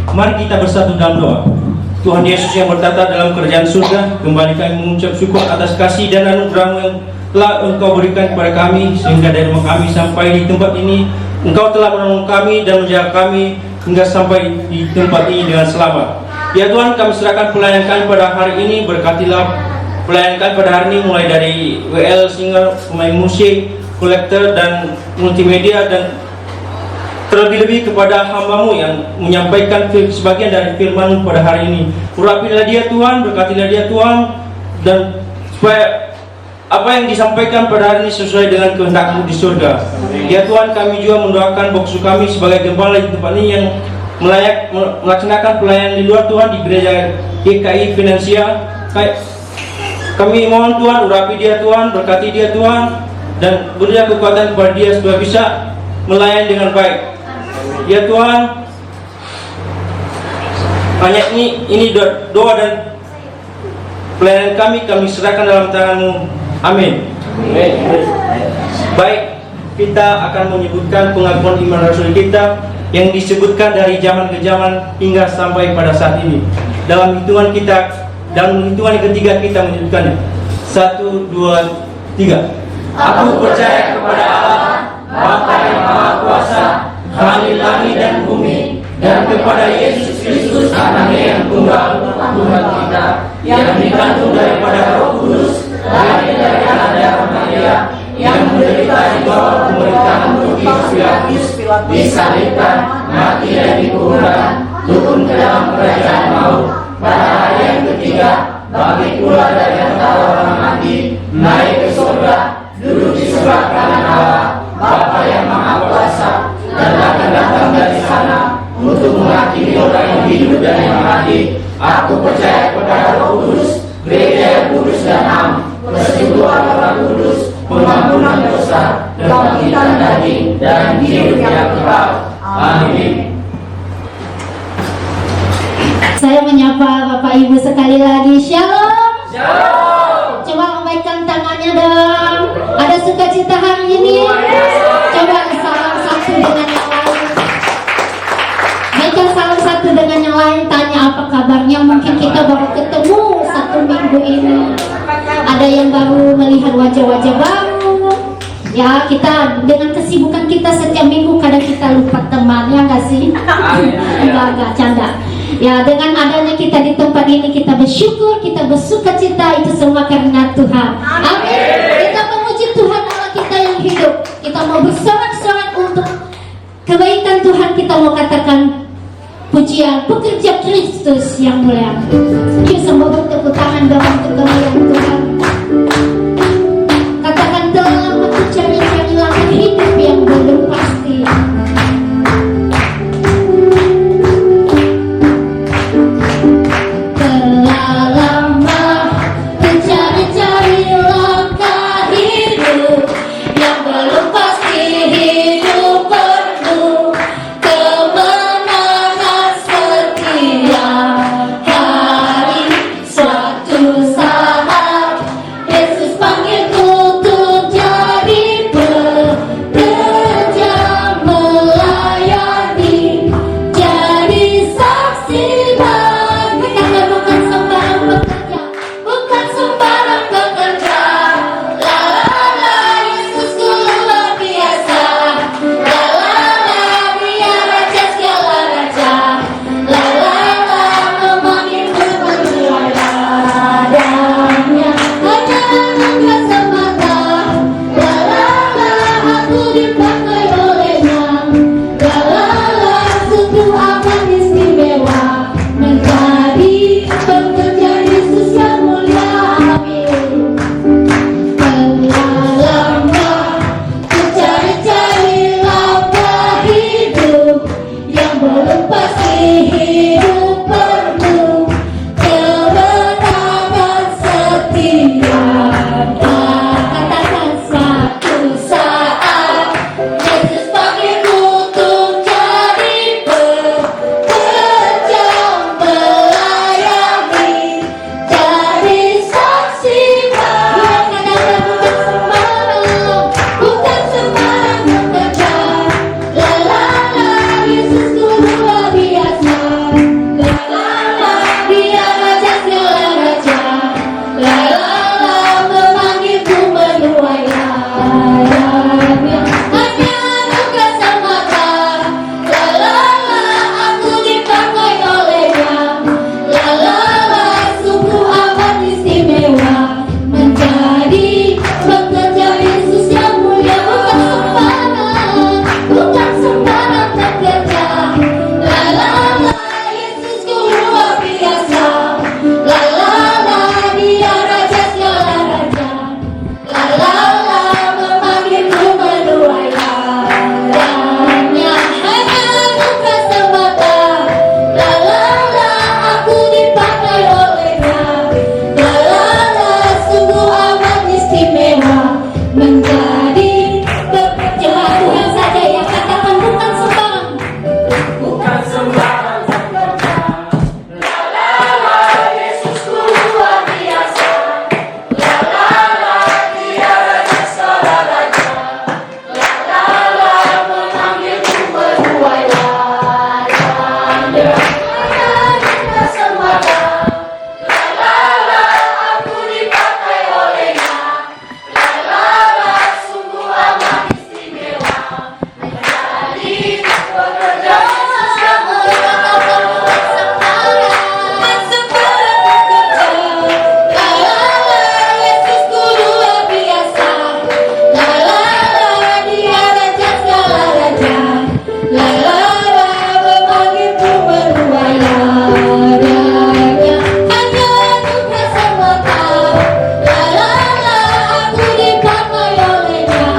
Mari kita bersatu dalam doa. Tuhan Yesus yang bertata dalam kerajaan surga, kembali kami mengucap syukur atas kasih dan anugerah-Mu yang telah Engkau berikan kepada kami, sehingga dari rumah kami sampai di tempat ini Engkau telah menolong kami dan menjaga kami hingga sampai di tempat ini dengan selamat. Ya Tuhan, kami serahkan pelayanan kami pada hari ini. Berkatilah pelayanan kami pada hari ini, mulai dari WL, singer, pemain musik, kolektor dan multimedia, dan terlebih-lebih kepada hamba-Mu yang menyampaikan sebagian dari firman-Mu pada hari ini. Urapilah dia Tuhan, berkatilah dia Tuhan, dan supaya apa yang disampaikan pada hari ini sesuai dengan kehendak-Mu di surga. Ya Tuhan, kami juga mendoakan boksu kami sebagai gembala di tempat ini yang melaksanakan pelayanan di luar Tuhan, di gereja GKI Finansia. Kami mohon Tuhan, urapi dia Tuhan, berkati dia Tuhan, dan berilah kekuatan kepada dia supaya bisa melayani dengan baik. Ya Tuhan, hanya ini doa dan pelayanan kami serahkan dalam tangan-Mu. Amin. Baik, kita akan menyebutkan pengakuan iman Rasul kita yang disebutkan dari zaman ke zaman hingga sampai pada saat ini. Dalam hitungan yang ketiga kita menyebutkannya. 1, 2, 3. Aku percaya kepada Allah, Bapa yang Maha Kuasa, Khalik langit dan bumi, dan kepada Yesus Kristus anaknya yang tunggal, Tuhan kita, yang dikandung daripada Roh Kudus, lahir dari anak darah Maria, yang menderita di bawah pemerintahan Pontius Pilatus, disalibkan, mati dan dikuburkan, turun ke dalam kerajaan maut, pada hari yang ketiga bangkit pula dari antara orang mati, naik ke surga, duduk di sebelah kanan Allah, Bapa yang Maha Kuasa, dan akan datang dari sana untuk menghakimi orang yang hidup dan yang mati. Aku percaya kepada Roh Kudus, gereja yang kudus dan am, persekutuan orang kudus, pengampunan dosa, kebangkitan daging, dan hidup yang kekal. Amin. Saya menyapa Bapak Ibu sekali lagi. Shalom. Shalom. Coba lambaikan tangannya dong. Ada sukacita hari ini? Coba salam satu dengan yang lain. Baiklah, salam satu dengan yang lain. Tanya apa kabarnya. Mungkin kita baru ketemu 1 minggu ini. Ada yang baru melihat wajah-wajah baru. Ya, kita dengan kesibukan kita setiap minggu kadang kita lupa teman, ya nggak sih? Enggak, canda. Ya, dengan adanya kita di tempat ini kita bersyukur, kita bersuka cita, itu semua karena Tuhan. Amin. Kita memuji Tuhan Allah kita yang hidup. Kita mau bersorak-sorak untuk kebaikan Tuhan, kita mau katakan pujian pekerja Kristus yang mulia. Yuk semua bertepuk tangan dalam kemuliaan Tuhan. Katakan telah aku cari-cari langkah hidup yang belum pasti. Telah lama ku cari-cari langkah hidup yang belum pasti. Hidup penuh kemenangan setiap hari. Suatu saat Yesus panggilku untuk jadi pekerja melayani, jadi saksi bagi. Karena bukan sembarang pekerja, bukan sembarang pekerja. La la la, Yesusku luar biasa. La la la, Dia Raja segala raja. La la la, memanggilku bersuaranya. Hanya anugerah semata. La la la, aku dipakai olehnya. La la la, sungguh amat istimewa menjadi pekerja Yesus yang mulia. Amin. Telah lama ku cari-cari langkah hidup yang belum pasti. Hidup penuh kemenangan setiap hari. Katakan suatu saat Yesus panggilku untuk jadi pekerja melayani, jadi saksi bagi. Bukan sembarang pekerja. La la la, Yesusku luar biasa. La la la, Dia Raja segala raja. La la la, memanggilku menuainya. Hanya anugerah semata. La la la, aku dipakai olehnya. La la la, sungguh amat istimewa menjadi pekerja Yesus yang mulia. Bukan sembarang pekerja. La la la, Yesusku luar biasa. La la la, Dia Raja segala raja. La la la, memanggilku menuainya. Hanya anugerah semata. La la la, aku dipakai olehnya. La la la, sungguh amat istimewa menjadi pekerja Tuhan saja yang katakan bukan sembarang. Bukan sembarang pekerja. La la la, Yesusku luar biasa. La la la, Dia Raja segala raja. La la la, memanggilku menuainya. Hanya anugerah semata. La la la, aku dipakai olehnya. La la la, sungguh amat istimewa menjadi pekerja Yesus yang mulia. Bukan sembarang pekerja. La la la, Yesusku luar biasa. La la la, Dia Raja segala raja. La la la, memanggilku menuainya. Hanya anugerah semata. La la la, aku dipakai olehnya.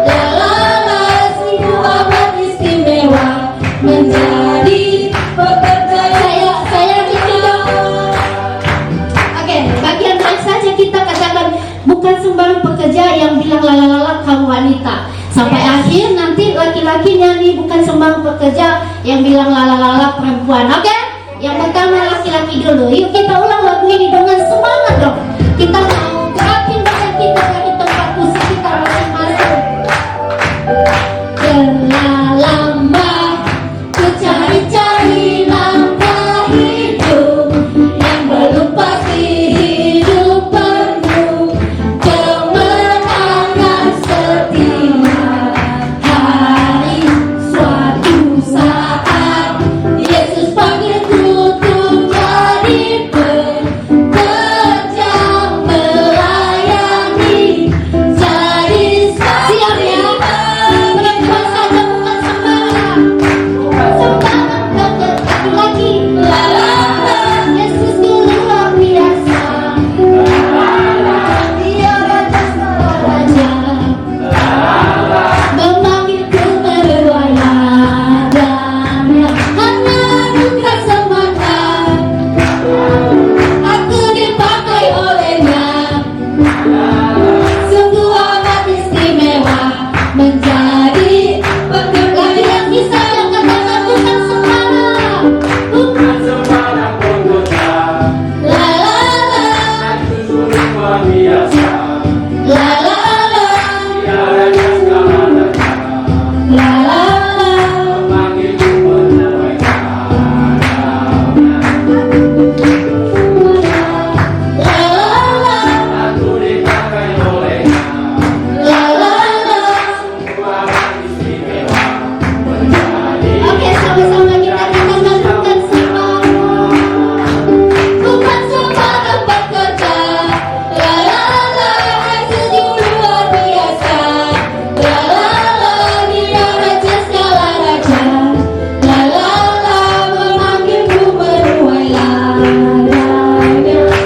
La la la, sungguh amat istimewa menjadi pekerja. Saya gitu dong. Oke, bagian lain saja kita katakan bukan sembarang pekerja yang bilang lalalala kaum wanita. Sampai akhir nanti laki-laki nyanyi bukan sembarang pekerja yang bilang lalalala perempuan. Oke? Yang pertama laki-laki dulu. Yuk kita ulang lagu ini dengan semangat dong. Kita mau gerakin badan kita dari tempat musik kita masing-masing. Telah lama ku cari-cari langkah hidup yang belum pasti. Hidup penuh kemenangan setiap menjadi laki-laki saya katakan bukan sembarang, bukan sembarang pekerja, la la la, itu sungguh luar biasa. la la la, Tiada segala raja, la la la, memanggilku menuai tanah. la la la, Aku dipakai olehnya, la la la. suara istimewa menjadi. Oke, sama-sama kita katakan bukan sembarang, bukan sembarang pekerja, la la la, itu luar biasa, la la la, dia raja segala raja, la la la, memanggilku menuai ladangnya,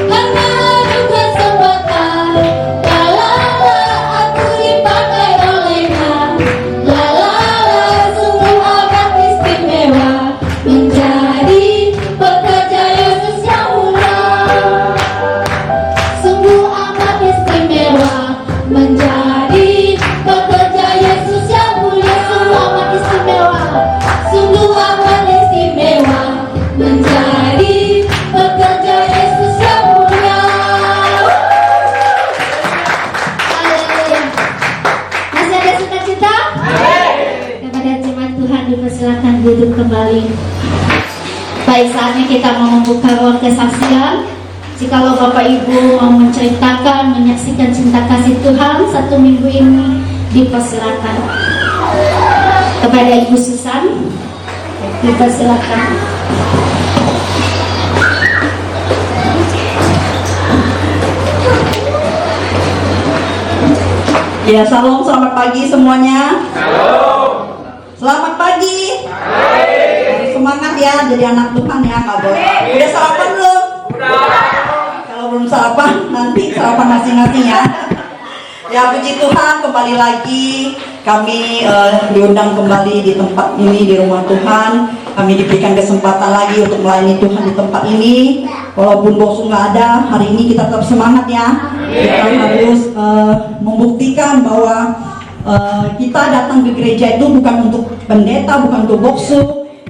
karena ada kesempatan, la la la, aku dipakai olehnya, la la la, sungguh amat istimewa menjadi pekerja Yesus yang mulia. Sungguh amat istimewa menjadi pekerja Yesus yang mulia. Sungguh amat istimewa, sungguh amat istimewa menjadi pekerja Yesus yang mulia. Haleluya. Masih ada sukacita? Kepada jemaat Tuhan dipersilakan duduk kembali. Baik, saatnya kita mau membuka ruang kesaksian. Jikalau Bapak Ibu mau menceritakan, menyaksikan cinta kasih Tuhan 1 minggu ini, dipersilakan. Kepada Ibu Susan, dipersilakan. Ya, salam, selamat pagi semuanya. Selamat pagi. Semangat ya jadi anak Tuhan ya, nggak boleh. Udah sarapan belum? Kalau belum sarapan, nanti sarapan masing-masing ya. Ya, puji Tuhan, kembali lagi kami diundang kembali di tempat ini, di rumah Tuhan. Kami diberikan kesempatan lagi untuk melayani Tuhan di tempat ini. Walaupun bosku nggak ada, hari ini kita tetap semangat ya. Kita harus membuktikan bahwa kita datang ke gereja itu bukan untuk pendeta, bukan untuk boksu,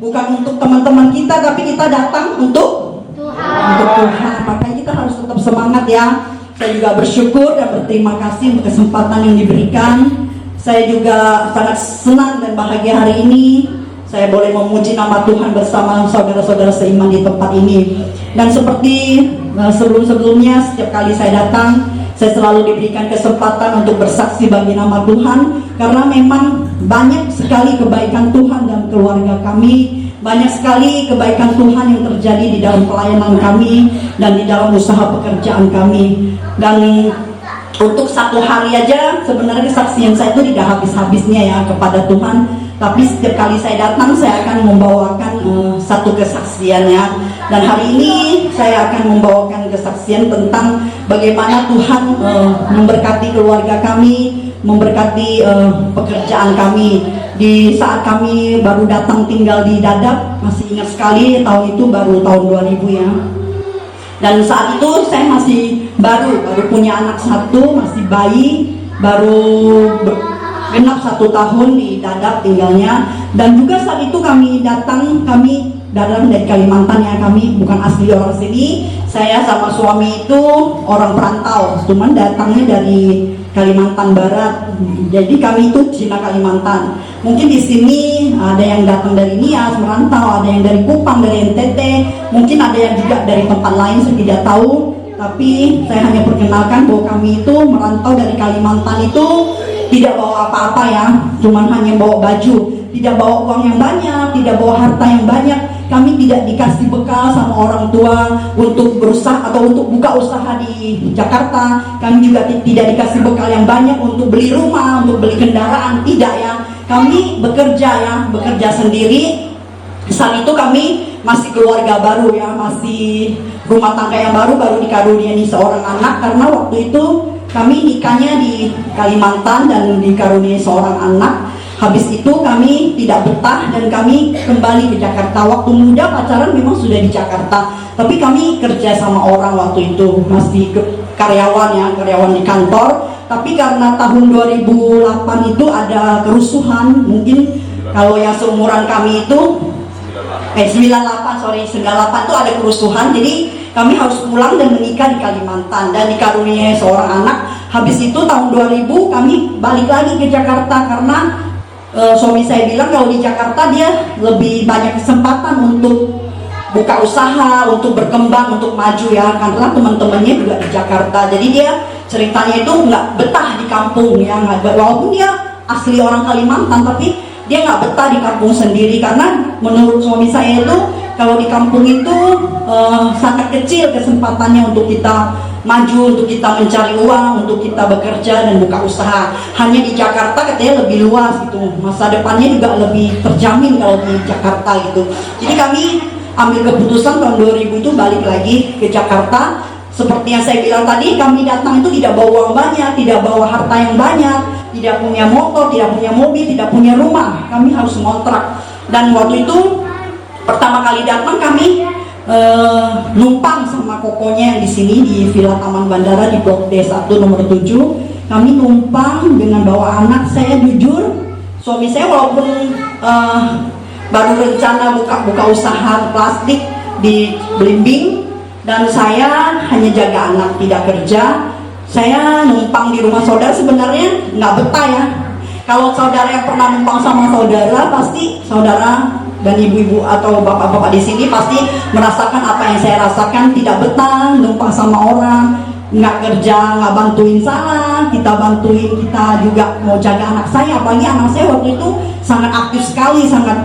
bukan untuk teman-teman kita, tapi kita datang untuk Tuhan. Makanya kita harus tetap semangat ya. Saya juga bersyukur dan berterima kasih untuk kesempatan yang diberikan. Saya juga sangat senang dan bahagia hari ini saya boleh memuji nama Tuhan bersama saudara-saudara seiman di tempat ini. Dan seperti sebelum-sebelumnya, setiap kali saya datang, saya selalu diberikan kesempatan untuk bersaksi bagi nama Tuhan, karena memang banyak sekali kebaikan Tuhan dalam keluarga kami, banyak sekali kebaikan Tuhan yang terjadi di dalam pelayanan kami dan di dalam usaha pekerjaan kami. Dan untuk satu hari aja sebenarnya kesaksian saya itu tidak habis-habisnya ya kepada Tuhan. Tapi setiap kali saya datang, saya akan membawakan satu kesaksian ya. Dan hari ini saya akan membawakan kesaksian tentang bagaimana Tuhan memberkati keluarga kami, memberkati pekerjaan kami. Di saat kami baru datang tinggal di Dadap, masih ingat sekali tahun itu baru tahun 2000 ya. Dan saat itu saya masih baru punya anak satu, masih bayi, baru genap 1 tahun di Dadap tinggalnya. Dan juga saat itu kami datang dari Kalimantan ya, kami bukan asli orang sini. Saya sama suami itu orang perantau, cuman datangnya dari Kalimantan Barat. Jadi kami itu Cina Kalimantan. Mungkin di sini ada yang datang dari Nias merantau, ada yang dari Kupang, dari NTT, mungkin ada yang juga dari tempat lain, saya tidak tahu. Tapi saya hanya perkenalkan bahwa kami itu merantau dari Kalimantan itu tidak bawa apa-apa ya, cuman hanya bawa baju, tidak bawa uang yang banyak, tidak bawa harta yang banyak. Kami tidak dikasih bekal sama orang tua untuk berusaha atau untuk buka usaha di Jakarta. Kami juga tidak dikasih bekal yang banyak untuk beli rumah, untuk beli kendaraan, tidak ya. Kami bekerja ya, bekerja sendiri. Saat itu kami masih keluarga baru ya, masih rumah tangga yang baru dikaruniai seorang anak, karena waktu itu kami nikahnya di Kalimantan dan dikaruniai seorang anak. Habis itu kami tidak betah dan kami kembali ke Jakarta. Waktu muda pacaran memang sudah di Jakarta, tapi kami kerja sama orang waktu itu, masih karyawan ya, karyawan di kantor. tapi karena tahun 2008 itu ada kerusuhan, mungkin kalau yang seumuran kami itu 98 itu ada kerusuhan, jadi kami harus pulang dan menikah di Kalimantan dan dikaruniai seorang anak. Habis itu tahun 2000 kami balik lagi ke Jakarta karena suami saya bilang kalau di Jakarta dia lebih banyak kesempatan untuk buka usaha, untuk berkembang, untuk maju ya, karena teman-temannya juga di Jakarta. Jadi dia ceritanya itu nggak betah di kampung ya, walaupun dia asli orang Kalimantan, tapi dia nggak betah di kampung sendiri karena menurut suami saya itu kalau di kampung itu sangat kecil kesempatannya untuk kita maju, untuk kita mencari uang, untuk kita bekerja dan buka usaha. Hanya di Jakarta katanya lebih luas gitu, masa depannya juga lebih terjamin kalau di Jakarta gitu. Jadi kami ambil keputusan tahun 2000 itu balik lagi ke Jakarta. Seperti yang saya bilang tadi, kami datang itu tidak bawa uang banyak, tidak bawa harta yang banyak, tidak punya motor, tidak punya mobil, tidak punya rumah. Kami harus ngontrak. Dan waktu itu pertama kali datang kami numpang sama kokonya yang di sini di Villa Taman Bandara di Blok D1 nomor 7. Kami numpang dengan bawa anak. Saya jujur, suami saya walaupun baru rencana buka usaha plastik di Belimbing dan saya hanya jaga anak, tidak kerja. Saya numpang di rumah saudara, sebenarnya nggak betah ya. Kalau saudara yang pernah numpang sama saudara, pasti saudara dan ibu-ibu atau bapak-bapak di sini pasti merasakan apa yang saya rasakan. Tidak betah numpang sama orang, nggak kerja, nggak bantuin salah, kita bantuin, kita juga mau jaga anak saya. Apalagi anak saya waktu itu sangat aktif sekali, sangat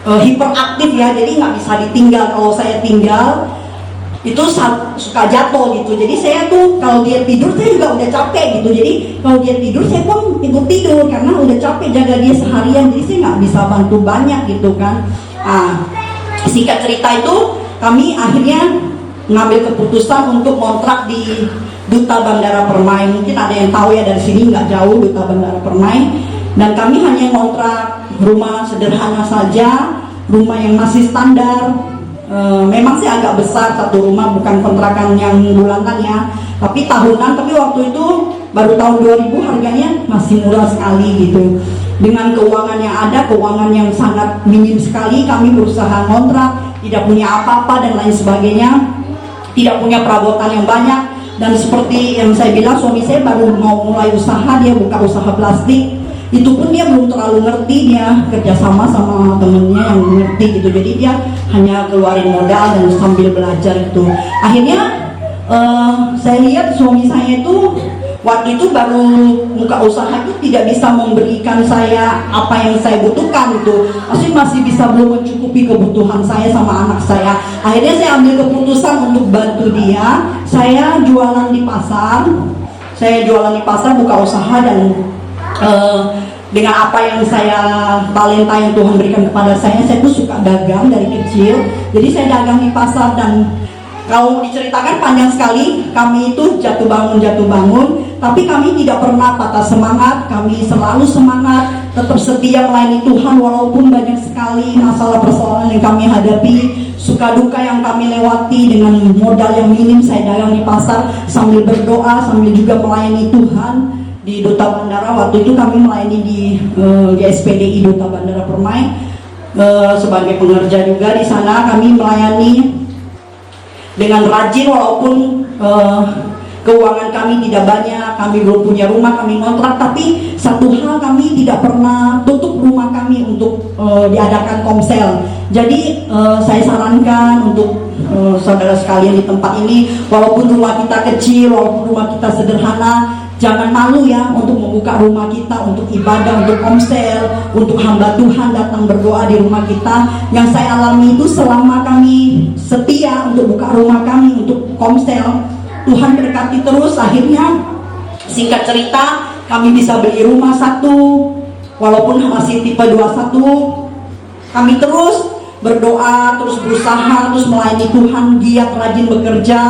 hiperaktif ya, jadi nggak bisa ditinggal. Kalau saya tinggal itu suka jatuh gitu. Jadi saya tuh kalau dia tidur saya juga udah capek gitu. Jadi kalau dia tidur saya pun ikut tidur karena udah capek jaga dia seharian. Jadi saya nggak bisa bantu banyak gitu kan. Singkat cerita itu kami akhirnya ngambil keputusan untuk kontrak di Duta Bandara Permai. Mungkin ada yang tahu ya, dari sini nggak jauh Duta Bandara Permai. Dan kami hanya kontrak rumah sederhana saja, rumah yang masih standar. Memang sih agak besar satu rumah, bukan kontrakan yang bulanan ya, tapi tahunan. Tapi waktu itu baru tahun 2000 harganya masih murah sekali gitu. Dengan keuangan yang ada, keuangan yang sangat minim sekali, kami berusaha kontrak, tidak punya apa-apa dan lain sebagainya, tidak punya perabotan yang banyak. Dan seperti yang saya bilang, suami saya baru mau mulai usaha, dia buka usaha plastik. Itu pun dia belum terlalu ngerti, dia kerjasama sama temennya yang ngerti gitu. Jadi dia hanya keluarin modal dan sambil belajar gitu. Akhirnya saya lihat suami saya itu waktu itu baru buka usaha itu tidak bisa memberikan saya apa yang saya butuhkan gitu. Masih bisa belum mencukupi kebutuhan saya sama anak saya. Akhirnya saya ambil keputusan untuk bantu dia. Saya jualan di pasar, buka usaha, dan dengan apa yang saya talenta yang Tuhan berikan kepada saya tuh suka dagang dari kecil. Jadi saya dagang di pasar, dan kalau diceritakan panjang sekali. Kami itu jatuh bangun, tapi kami tidak pernah patah semangat. Kami selalu semangat, tetap setia melayani Tuhan walaupun banyak sekali masalah persoalan yang kami hadapi, suka duka yang kami lewati. Dengan modal yang minim saya dagang di pasar sambil berdoa, sambil juga melayani Tuhan. Di Duta Bandara waktu itu kami melayani di SPDI Duta Bandara Permai sebagai pengerja juga di sana. Kami melayani dengan rajin walaupun keuangan kami tidak banyak, kami belum punya rumah, kami kontrak. Tapi satu hal, kami tidak pernah tutup rumah kami untuk diadakan komsel. Jadi saya sarankan untuk saudara sekalian di tempat ini, walaupun rumah kita kecil, walaupun rumah kita sederhana, jangan malu ya untuk membuka rumah kita untuk ibadah, untuk komsel, untuk hamba Tuhan datang berdoa di rumah kita. Yang saya alami itu selama kami setia untuk buka rumah kami untuk komsel, Tuhan berkati terus. Akhirnya singkat cerita kami bisa beli rumah satu, walaupun masih tipe 21. Kami terus berdoa, terus berusaha, terus melayani Tuhan, giat rajin bekerja.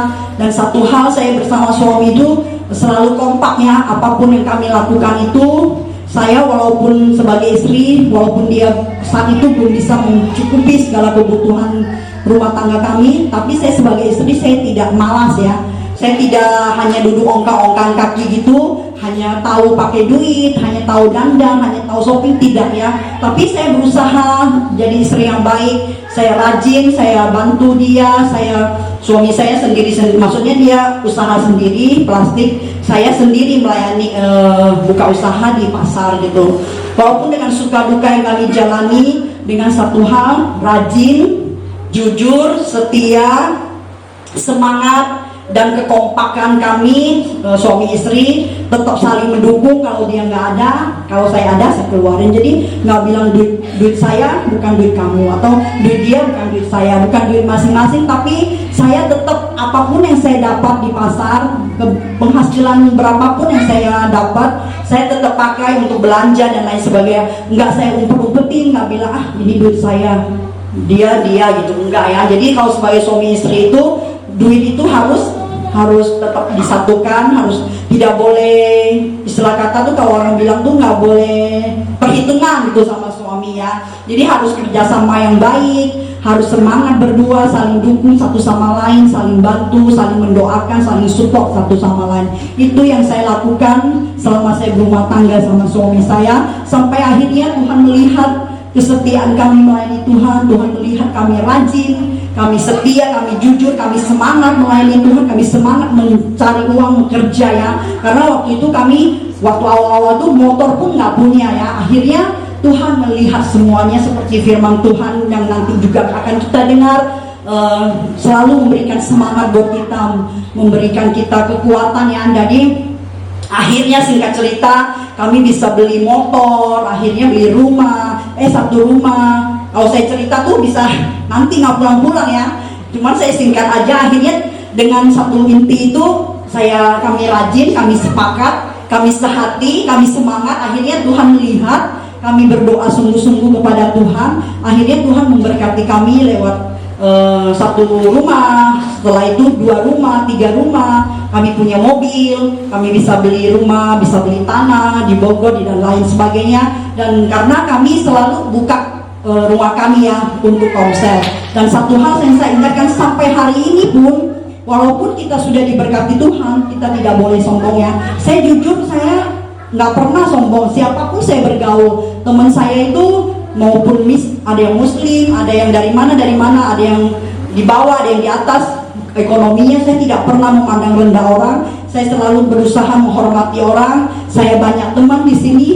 Dan satu hal, saya bersama suami itu selalu kompak ya, apapun yang kami lakukan itu, saya walaupun sebagai istri, walaupun dia saat itu belum bisa mencukupi segala kebutuhan rumah tangga kami, tapi saya sebagai istri saya tidak malas ya. Saya tidak hanya duduk ongkang-ongkang kaki gitu, hanya tahu pakai duit, hanya tahu dandan, hanya tahu shopping, tidak ya. Tapi saya berusaha jadi istri yang baik. Saya rajin, saya bantu dia, suami saya sendiri, maksudnya dia usaha sendiri plastik, saya sendiri melayani buka usaha di pasar gitu. Walaupun dengan suka duka yang kami jalani, dengan satu hal, rajin, jujur, setia, semangat, dan kekompakan kami suami istri tetap saling mendukung. Kalau dia nggak ada, kalau saya ada, saya keluarin. Jadi nggak bilang duit saya bukan duit kamu, atau duit dia bukan duit saya, bukan duit masing-masing, tapi saya tetap apapun yang saya dapat di pasar, penghasilan berapapun yang saya dapat, saya tetap pakai untuk belanja dan lain sebagainya. Nggak saya umpet-umpetin, nggak bilang ini duit saya, dia gitu, enggak ya. Jadi kalau sebagai suami istri itu, duit itu harus tetap disatukan, harus tidak boleh, istilah kata tuh kalau orang bilang tuh nggak boleh perhitungan gitu sama suami ya. Jadi harus kerjasama yang baik, harus semangat berdua, saling dukung satu sama lain, saling bantu, saling mendoakan, saling support satu sama lain. Itu yang saya lakukan selama saya berumah tangga sama suami saya, sampai akhirnya Tuhan melihat kesetiaan kami melayani Tuhan. Tuhan melihat kami rajin, kami setia, kami jujur, kami semangat melayani Tuhan, kami semangat mencari uang, bekerja ya. Karena waktu itu waktu awal-awal tuh motor pun nggak punya ya. Akhirnya Tuhan melihat semuanya seperti firman Tuhan yang nanti juga akan kita dengar, selalu memberikan semangat buat kita, memberikan kita kekuatan ya. Jadi akhirnya singkat cerita, kami bisa beli motor, akhirnya beli rumah, satu rumah. Kalau saya cerita tuh bisa nanti nggak pulang-pulang ya. Cuman saya singkat aja, akhirnya dengan satu mimpi itu kami rajin, kami sepakat, kami sehati, kami semangat. Akhirnya Tuhan melihat kami berdoa sungguh-sungguh kepada Tuhan. Akhirnya Tuhan memberkati kami lewat satu rumah, setelah itu 2 rumah, 3 rumah, kami punya mobil, kami bisa beli rumah, bisa beli tanah di Bogor dan lain sebagainya. Dan karena kami selalu buka rumah kami ya untuk komsel. Dan satu hal yang saya ingatkan sampai hari ini pun, walaupun kita sudah diberkati Tuhan, kita tidak boleh sombong ya. Saya jujur, saya nggak pernah sombong. Siapapun saya bergaul, teman saya itu maupun ada yang muslim, ada yang dari mana, ada yang di bawah, ada yang di atas. Ekonominya saya tidak pernah memandang rendah orang. Saya selalu berusaha menghormati orang. Saya banyak teman di sini.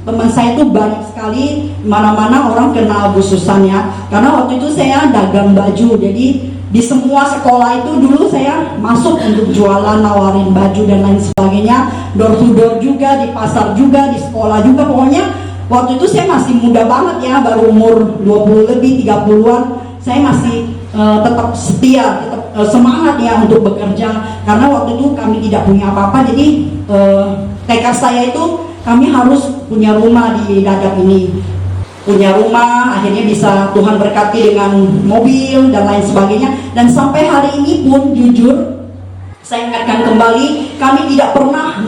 Teman saya itu banyak sekali. Mana-mana orang kenal Bu Susan ya. Karena waktu itu saya dagang baju. Jadi di semua sekolah itu dulu saya masuk untuk jualan, nawarin baju dan lain sebagainya. Door to door juga, di pasar juga, di sekolah juga. Pokoknya waktu itu saya masih muda banget ya, baru umur 20 lebih, 30-an. Saya masih tetap setia, tetap semangat ya untuk bekerja. Karena waktu itu kami tidak punya apa-apa, jadi tekad saya itu kami harus punya rumah di Dadap ini. Punya rumah, akhirnya bisa Tuhan berkati dengan mobil dan lain sebagainya. Dan sampai hari ini pun jujur, saya ingatkan kembali, kami tidak pernah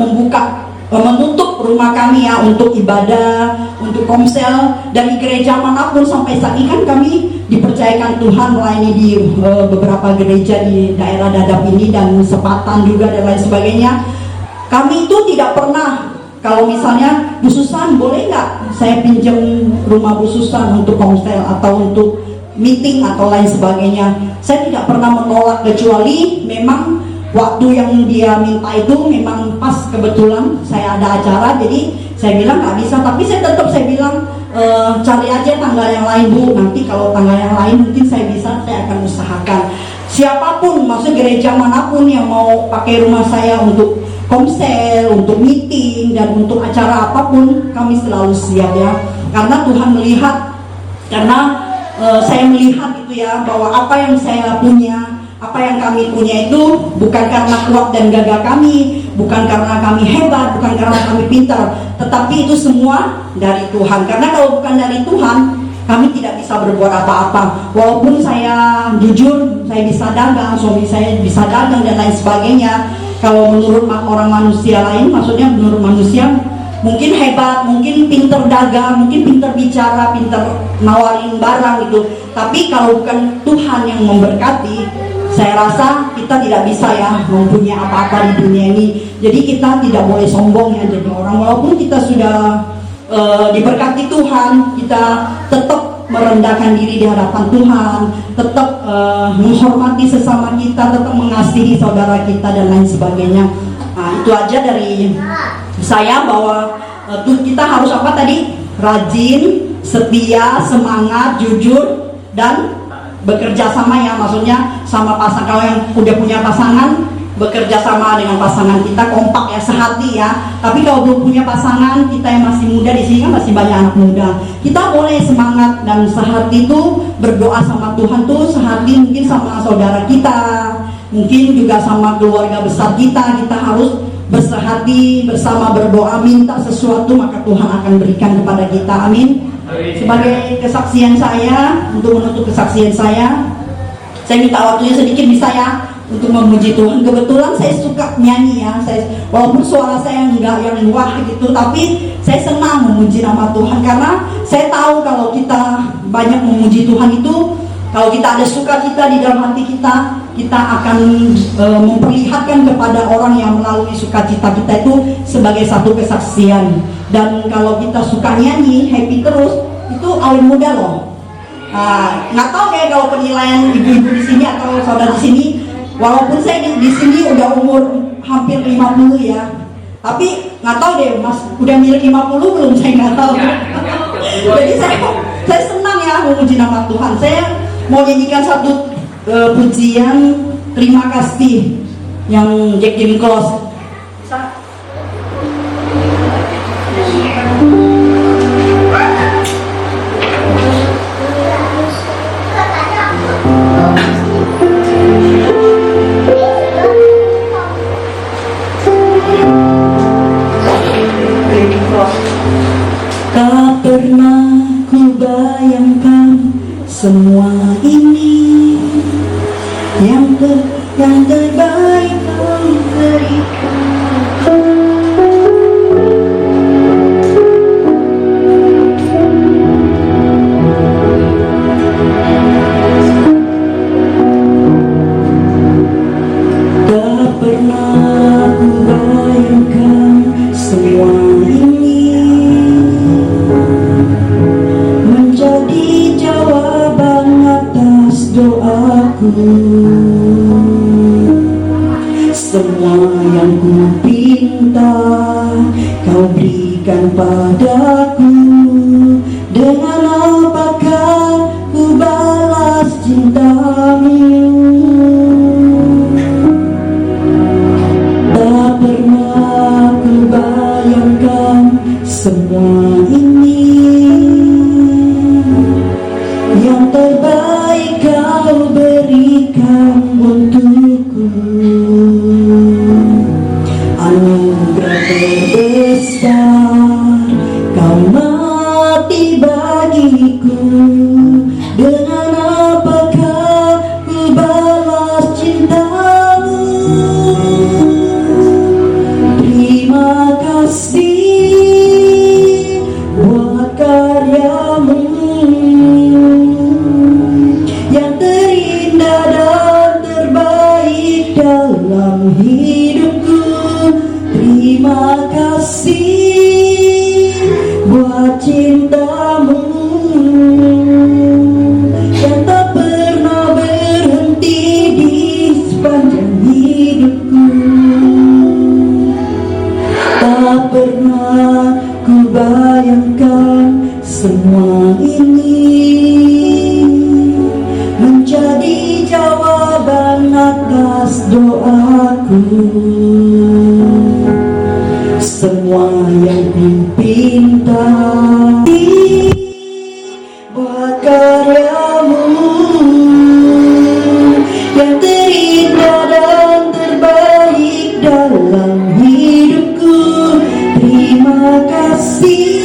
menutup rumah kami ya untuk ibadah, untuk komsel, dari gereja manapun. Sampai saat ini kan kami dipercayakan Tuhan melayani di beberapa gereja di daerah Dadap ini dan Sepatan juga dan lain sebagainya. Kami itu tidak pernah, kalau misalnya Bu Susan boleh nggak saya pinjam rumah Bu Susan untuk komsel atau untuk meeting atau lain sebagainya, saya tidak pernah menolak, kecuali memang waktu yang dia minta itu memang pas kebetulan saya ada acara, jadi saya bilang nggak bisa. Tapi saya bilang cari aja tanggal yang lain Bu, nanti kalau tanggal yang lain mungkin saya bisa, saya akan usahakan. Siapapun, maksudnya gereja manapun yang mau pakai rumah saya untuk komsel, untuk meeting dan untuk acara apapun, kami selalu siap ya. Karena Tuhan melihat, karena saya melihat itu ya, bahwa apa yang saya punya, apa yang kami punya itu bukan karena kuat dan gagah kami, bukan karena kami hebat, bukan karena kami pintar, tetapi itu semua dari Tuhan. Karena kalau bukan dari Tuhan, kami tidak bisa berbuat apa-apa. Walaupun saya jujur, saya bisa dagang, suami saya bisa dagang dan lain sebagainya. Kalau menurut orang manusia lain, maksudnya menurut manusia mungkin hebat, mungkin pintar dagang, mungkin pintar bicara, pintar nawarin barang gitu. Tapi kalau bukan Tuhan yang memberkati, Saya rasa kita tidak bisa ya mempunyai apa-apa di dunia ini. Jadi kita tidak boleh sombong ya jadi orang. Walaupun kita sudah diberkati Tuhan, kita tetap merendahkan diri di hadapan Tuhan, tetap menghormati sesama kita, tetap mengasihi saudara kita dan lain sebagainya. Nah, itu aja dari saya bahwa kita harus apa tadi? Rajin, setia, semangat, jujur, dan bekerja sama ya, maksudnya sama pasangan. Kalau yang udah punya pasangan, bekerja sama dengan pasangan kita, kompak ya, sehati ya. Tapi kalau belum punya pasangan, kita yang masih muda di sini kan masih banyak anak muda, kita boleh semangat dan sehati tuh berdoa sama Tuhan tuh sehati, mungkin sama saudara kita, mungkin juga sama keluarga besar kita. Kita harus bersehati bersama, berdoa, minta sesuatu, maka Tuhan akan berikan kepada kita. Amin. Sebagai kesaksian saya, untuk menutup kesaksian saya minta waktunya sedikit bisa ya untuk memuji Tuhan. Kebetulan saya suka nyanyi ya, walaupun suara saya enggak yang wah gitu, tapi saya senang memuji nama Tuhan karena saya tahu kalau kita banyak memuji Tuhan itu, kalau kita ada sukacita di dalam hati kita, kita akan memperlihatkan kepada orang yang melalui sukacita kita itu sebagai satu kesaksian. Dan kalau kita suka nyanyi, happy terus, itu awet muda loh. Nggak tahu kayak kalau penilaian ibu-ibu di sini atau saudara di sini, walaupun saya di sini udah umur hampir 50 ya, tapi nggak tahu deh mas udah milik 50 belum, saya nggak tahu. Jadi saya senang ya memuji nama Tuhan. Saya mau nyanyikan satu pujian terima kasih yang Jack Jimmy Close. Tak pernah ku bayangkan semua ini yang terbaik kau berikan. Tak pernah ku bayangkan semua ini menjadi jawaban atas doaku. Semua yang ku pinta kau berikan padaku. Dengan apakah ku balas cintamu? Tak pernah ku bayangkan semua ini yang terbaik kau berikan untukku. Anugerah terbesar kau mati bagiku. Dengan apakah ku balas cintamu? Terima kasih buat karyamu yang terindah dan terbaik dalam hidupku. Terima kasih buat cintamu yang tak pernah berhenti di sepanjang hidupku. Tak pernah ku bayangkan semua ini menjadi jawaban atas doaku. Semua yang ku pinta buat karyamu yang terindah dan terbaik dalam hidupku. Terima kasih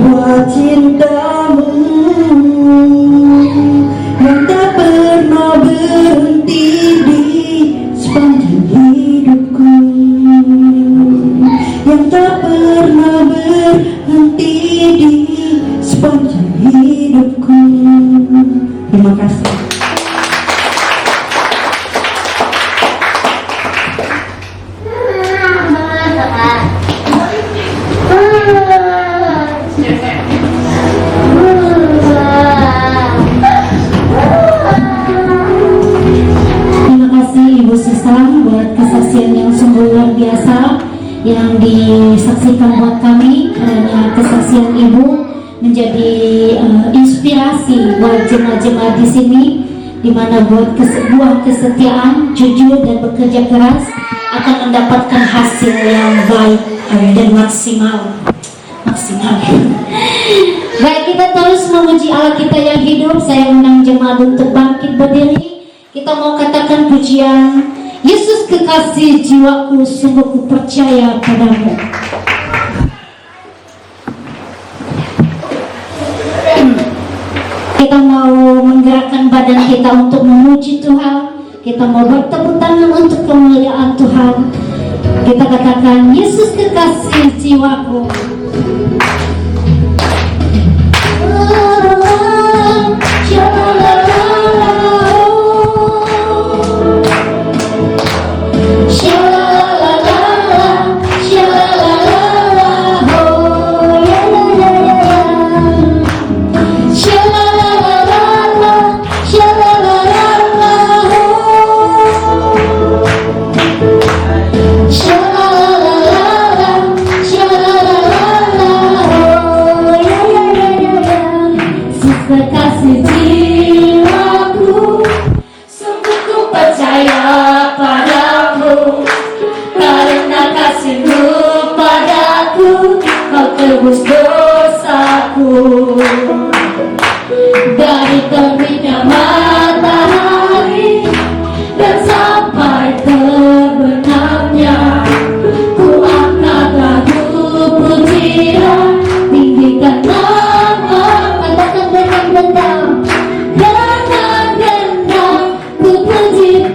buat cintamu yang tak pernah berhenti di sepanjang hidupku, yang tak pernah berhenti di sepanjang hidupku. Terima kasih. Terima kasih Ibu Susam buat kesaksian yang sungguh luar biasa yang disaksikan buat kami. Karena kesaksian Ibu menjadi inspirasi buat jemaat-jemaat di sini, di mana buat sebuah kesetiaan, jujur dan bekerja keras akan mendapatkan hasil yang baik dan maksimal. Baik, kita terus memuji Allah kita yang hidup. Saya undang jemaat untuk bangkit berdiri. Kita mau katakan pujian, Yesus kekasih jiwaku, sungguh ku percaya padamu. Kita mau menggerakkan badan kita untuk memuji Tuhan. Kita mau bertepuk tangan untuk kemuliaan Tuhan. Kita katakan, Yesus kekasih jiwaku. Kekasih jiwaku, sungguh ku percaya padamu. Karena kasih-Mu padaku, Kau tebus dosaku. Dari terbitnya matahari dan sampai terbenamnya, ku angkat lagu pujian, tinggikan nama. Dengan gendang, ku puji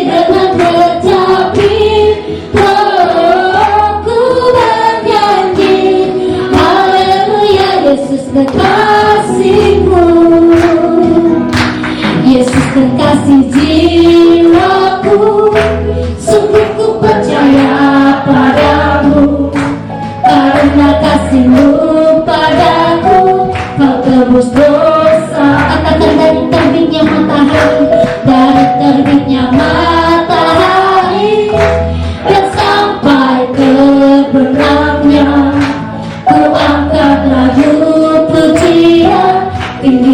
dengan kecapi. Oh, ku bernyanyi, haleluya, Yesus kekasihku. Yesus kekasih jiwaku, sungguh ku percaya padamu. Karena kasih-Mu padaku, Kau tebus dosa. Katakan, dari terbitnya matahari, dari terbitnya matahari dan sampai terbenamnya, ku angkat lagu pujian, tinggi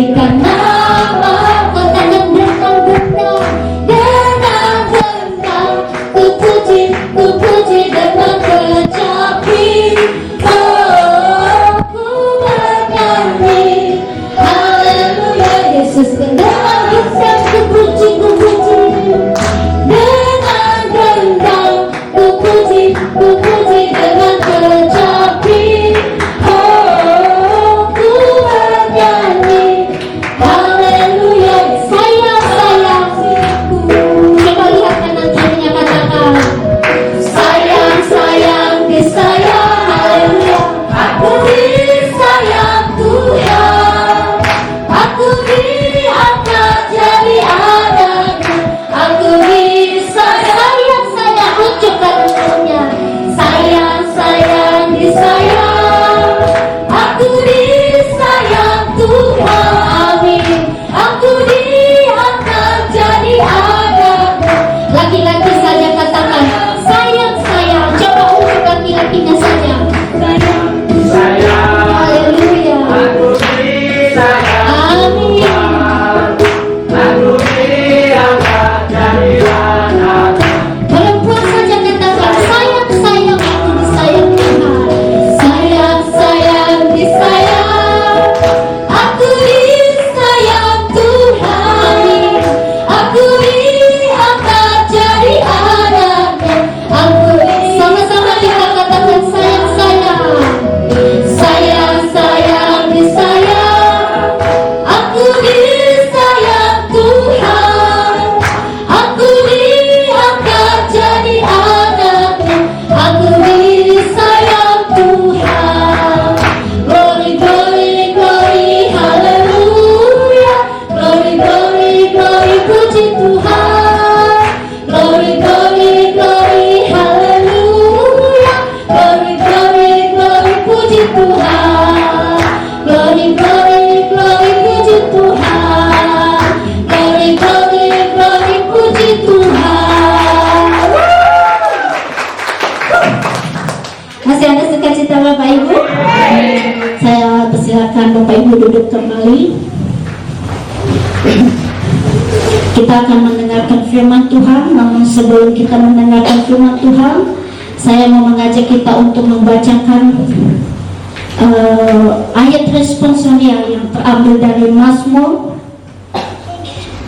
silakan Bapak Ibu duduk kembali. Kita akan mendengarkan firman Tuhan. Namun sebelum kita mendengarkan firman Tuhan, saya mau mengajak kita untuk membacakan ayat responsoria yang terambil dari Mazmur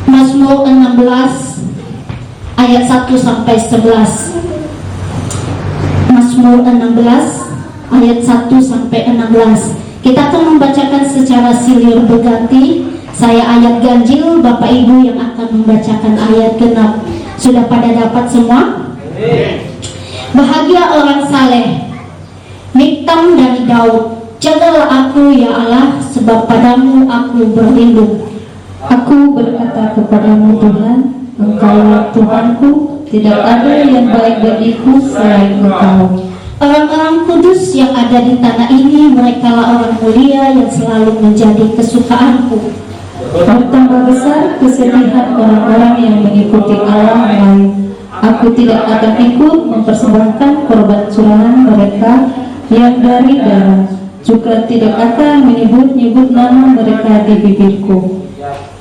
16 ayat 1 sampai 11. Mazmur 16 ayat 1 sampai 16. Kita akan membacakan secara silih berganti. Saya ayat ganjil, Bapak Ibu yang akan membacakan ayat genap. Sudah pada dapat semua? Bahagia orang saleh, Miktam dari Daud. Jagalah aku ya Allah, sebab padamu aku berlindung. Aku berkata kepadamu Tuhan, Engkaulah Tuhanku, tidak ada yang baik bagiku selain Engkau. Orang-orang kudus yang ada di tanah ini, merekalah orang mulia yang selalu menjadi kesukaanku. Bertambah besar kesedihan orang-orang yang mengikuti Allah lain. Aku tidak akan ikut mempersembahkan korban curahan mereka yang dari darah, juga tidak akan menyebut-nyebut nama mereka di bibirku.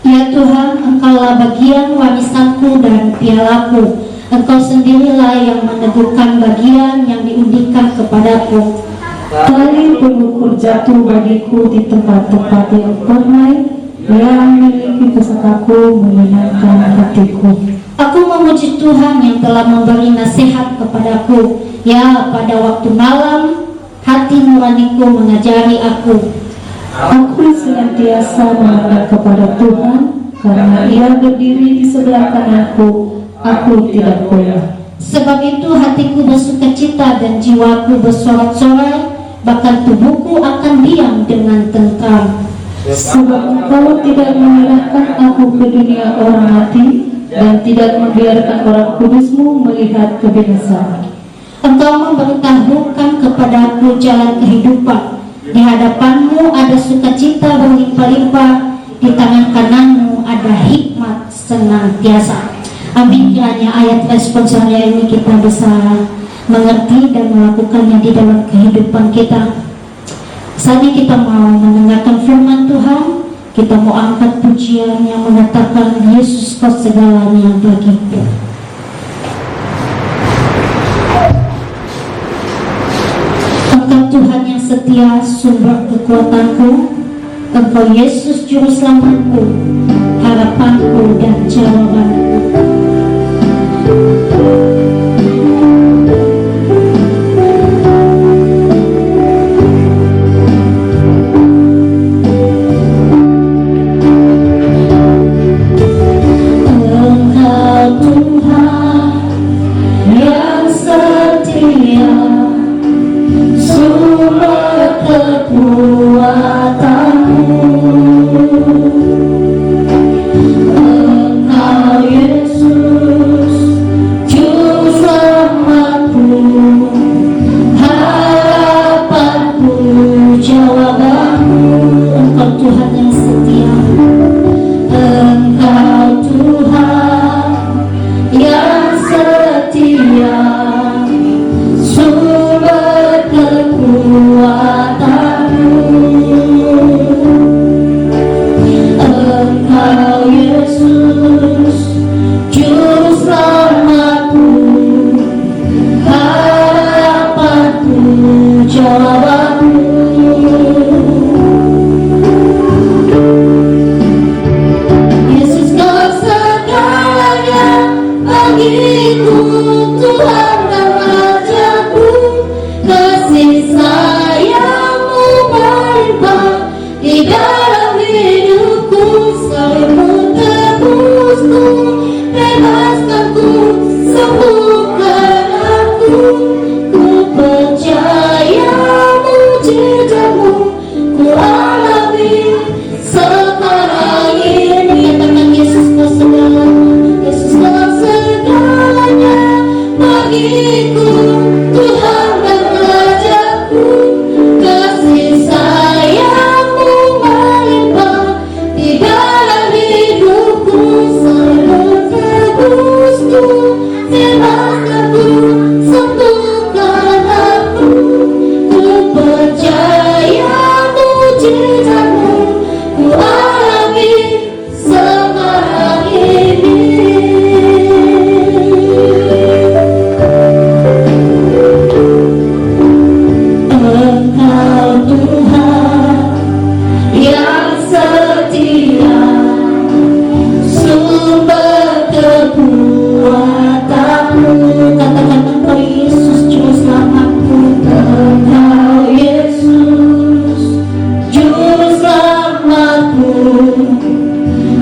Ya Tuhan, Engkaulah bagian warisanku dan pialaku. Engkau sendirilah yang meneguhkan bagian yang diundikan kepadaku. Tali pengukur jatuh bagiku di tempat-tempat yang permai, yang memiliki pusakaku menyenangkan hatiku. Aku memuji Tuhan yang telah memberi nasihat kepadaku. Ya, pada waktu malam, hati nuraniku mengajari aku. Aku senantiasa menghadap kepada Tuhan, karena Ia berdiri di sebelah kananku, aku tidak goyah. Sebab itu hatiku bersukacita dan jiwaku bersorak-sorai, bahkan tubuhku akan diam dengan tentram. Sebab Engkau tidak menyerahkan aku ke dunia orang mati, dan tidak membiarkan orang kudusmu melihat kebinasaan. Engkau memberitahukan kepadaku jalan kehidupan. Di hadapanmu ada sukacita berlimpah-limpah, di tangan kananmu ada hikmat senantiasa. Amin. Kiranya ayat responsoria ini kita bisa mengerti dan melakukannya di dalam kehidupan kita. Saat ini kita mau mendengarkan firman Tuhan. Kita mau angkat pujian yang mengatakan Yesus kau segalanya bagiku. Engkau Tuhan yang setia, sumber kekuatanku. Engkau Yesus juru selamatku, harapanku dan jawabanku. Engkau Yesus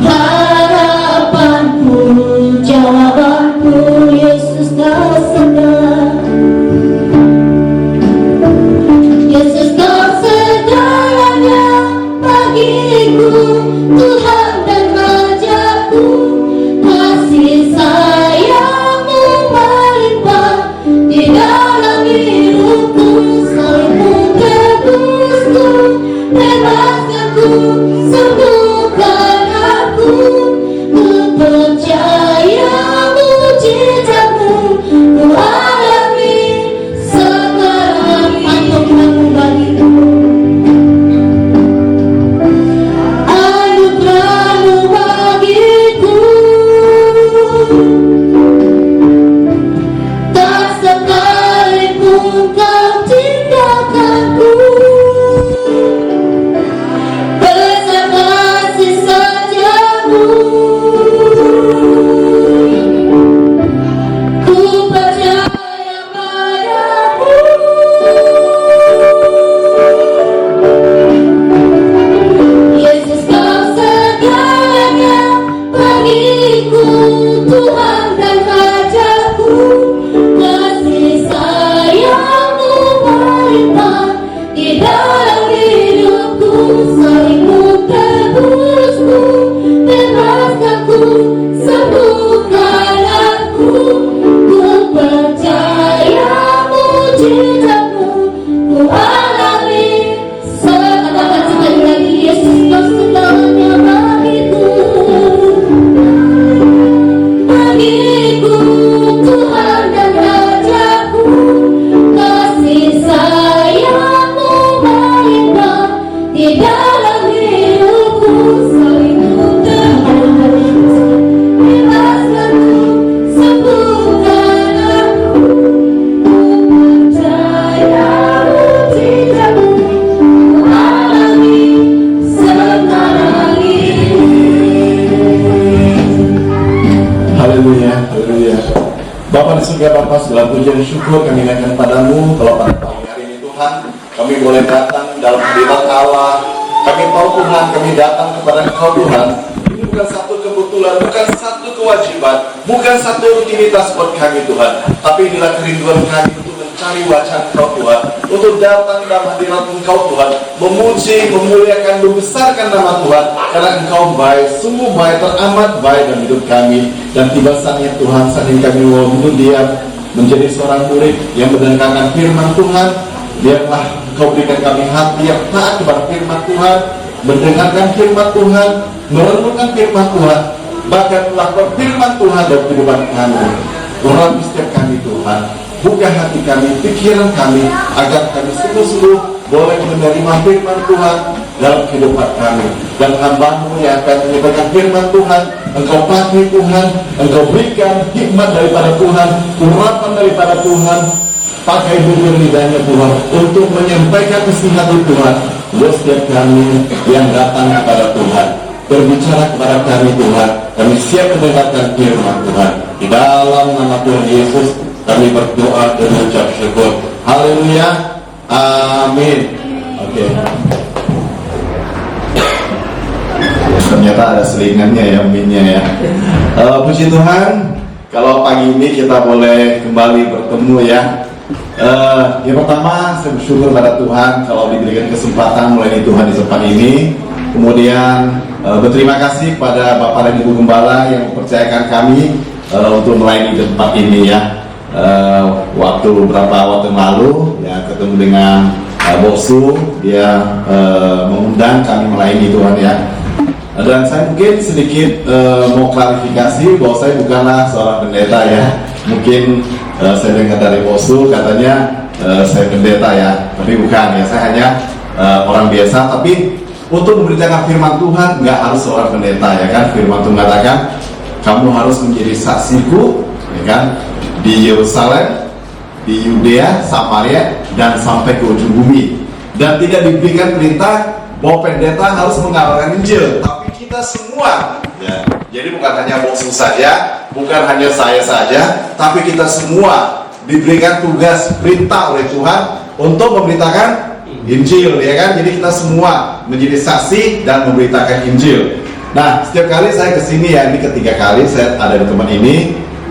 harapanku, jawabanku, Yesus kau segala. Yesus kau segalanya bagiku, Tuhan dan Rajaku. Kasih sayangmu melimpah di dalam hidupku, salibmu tebusku, bebaskanku, sembuhkan aku. Ku percaya mujizatmu, ku alami sekarang. Anugerahmu bagiku, anugerahmu bagiku, tak sekalipun kau tinggalkanku. Besar kasih setiamu, ku percaya padamu. Yesus kau segalanya bagiku, Tuhan dan Rajaku. Kasih sayangmu melimpah di dalam hidupku, salibmu tebusku, bebaskanku, sembuhkan aku. Ku percaya mujizatmu, ku alami katakan sekali lagi, Yesus kau segalanya bagiku, bagiku, Tuhan dan Rajaku. Kasih sayangmu melimpah di dalam hidupku, salibmu tebus, bebaskanku, sembuhkan aku. Ku percaya mujizatmu, ku alami sekarang ini. Haleluya, haleluya. Bapa di surga, Bapa, segala puji dan syukur kami naikkan padamu. Kalau pada pagi hari ini Tuhan, kami boleh datang dalam hadirat Allah. Kami tahu Tuhan, kami datang kepada Engkau Tuhan. Ini bukan satu kebetulan, bukan satu kewajiban, bukan satu rutinitas buat kami Tuhan. Tapi inilah kerinduan kami untuk mencari wajah Engkau Tuhan, untuk datang dalam hadirat Engkau Tuhan, memuji, memuliakan, membesarkan nama Tuhan, karena Engkau baik, sungguh baik, teramat baik dalam hidup kami. Dan tiba saatnya Tuhan, saat ini kami mau diam menjadi seorang murid yang mendengarkan firman Tuhan. Biarlah Engkau berikan kami hati yang taat kepada firman Tuhan, mendengarkan firman Tuhan, merenungkan firman Tuhan, bahkan melakukan firman Tuhan dalam kehidupan kami. Urapi setiap kami Tuhan, buka hati kami, pikiran kami, agar kami sungguh-sungguh boleh menerima firman Tuhan dalam kehidupan kami. Dan hamba-Mu yang akan menyampaikan firman Tuhan, Engkau pakai Tuhan, Engkau berikan hikmat daripada Tuhan, urapan daripada Tuhan, pakai bibir lidahnya Tuhan untuk menyampaikan isi hati Tuhan buat setiap kami yang datang kepada Tuhan. Berbicara kepada kami Tuhan, kami siap mendengarkan firman Tuhan. Di dalam nama Tuhan Yesus kami berdoa dan mengucap syukur. Haleluya, amin. Oke. Ternyata ada selingannya ya, minnya ya. Puji Tuhan, kalau pagi ini kita boleh kembali bertemu ya. Yang pertama saya bersyukur pada Tuhan kalau diberikan kesempatan melayani Tuhan di tempat ini. Kemudian berterima kasih kepada Bapak dan Ibu Gembala yang mempercayakan kami untuk melayani di tempat ini ya. Beberapa waktu lalu ya ketemu dengan Bosu, dia mengundang kami melayani Tuhan ya. Dan saya mungkin sedikit mau klarifikasi bahwa saya bukanlah seorang pendeta ya. Mungkin saya dengar dari Bosu katanya saya pendeta ya, tapi bukan ya, saya hanya orang biasa. Tapi untuk memberitakan firman Tuhan nggak harus seorang pendeta ya kan. Firman Tuhan mengatakan kamu harus menjadi saksiku ya kan, di Yerusalem, di Yudea, Samaria, dan sampai ke ujung bumi. Dan tidak diberikan perintah bahwa pendeta harus mengabarkan Injil, tapi kita semua ya. Jadi bukan hanya Bosu saja, bukan hanya saya saja, tapi kita semua diberikan tugas perintah oleh Tuhan untuk memberitakan Injil ya kan. Jadi kita semua menjadi saksi dan memberitakan Injil. Nah, setiap kali saya kesini ya, ini ketiga kali saya ada di tempat ini.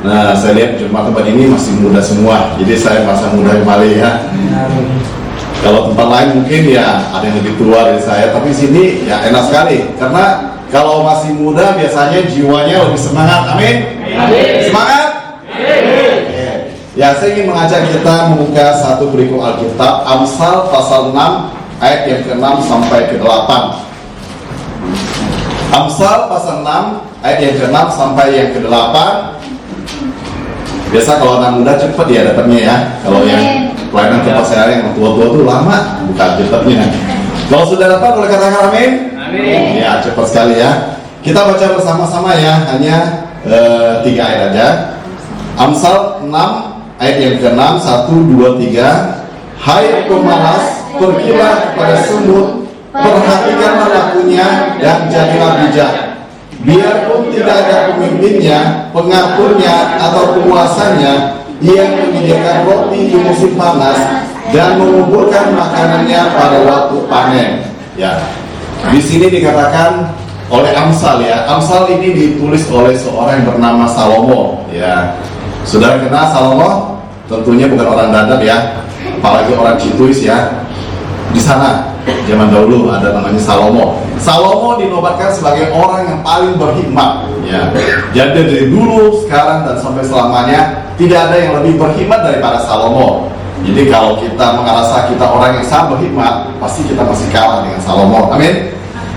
Nah, saya lihat jemaat tempat ini masih muda semua, jadi saya merasa muda kembali ya. Kalau tempat lain mungkin ya ada yang lebih tua dari saya, tapi sini ya enak sekali karena kalau masih muda biasanya jiwanya lebih semangat. Amin. Semangat. Ya, saya ingin mengajak kita membuka satu perikop Alkitab, Amsal pasal 6 ayat yang ke-6 sampai ke-8. Amsal pasal 6 ayat yang ke-6 sampai yang ke-8. Biasa kalau anak muda cepet ya dapatnya ya. Kalau yang pelayanan tempat saya yang tua-tua itu lama buka Alkitabnya. Kalau sudah dapat boleh katakan amin. Amin. Ya, cepat sekali ya. Kita baca bersama-sama ya, hanya 3 ayat aja. Amsal 6 ayat yang ke-6, 1, 2, 3. Hai pemalas, pergilah kepada semut, perhatikanlah lakunya dan jadilah bijak. Biarpun tidak ada pemimpinnya, pengaturnya atau penguasanya, ia menyediakan roti di musim panas dan mengumpulkan makanannya pada waktu panen. Ya, di sini dikatakan oleh Amsal ya. Amsal ini ditulis oleh seorang yang bernama Salomo. Ya, saudara kenal Salomo? Tentunya bukan orang Dadap ya, apalagi orang Cituis ya. Di sana zaman dahulu ada namanya Salomo. Salomo dinobatkan sebagai orang yang paling berhikmat ya. Jadi dari dulu, sekarang dan sampai selamanya tidak ada yang lebih berhikmat daripada Salomo. Jadi kalau kita merasa kita orang yang sangat berhikmat, pasti kita masih kalah dengan Salomo. Amin.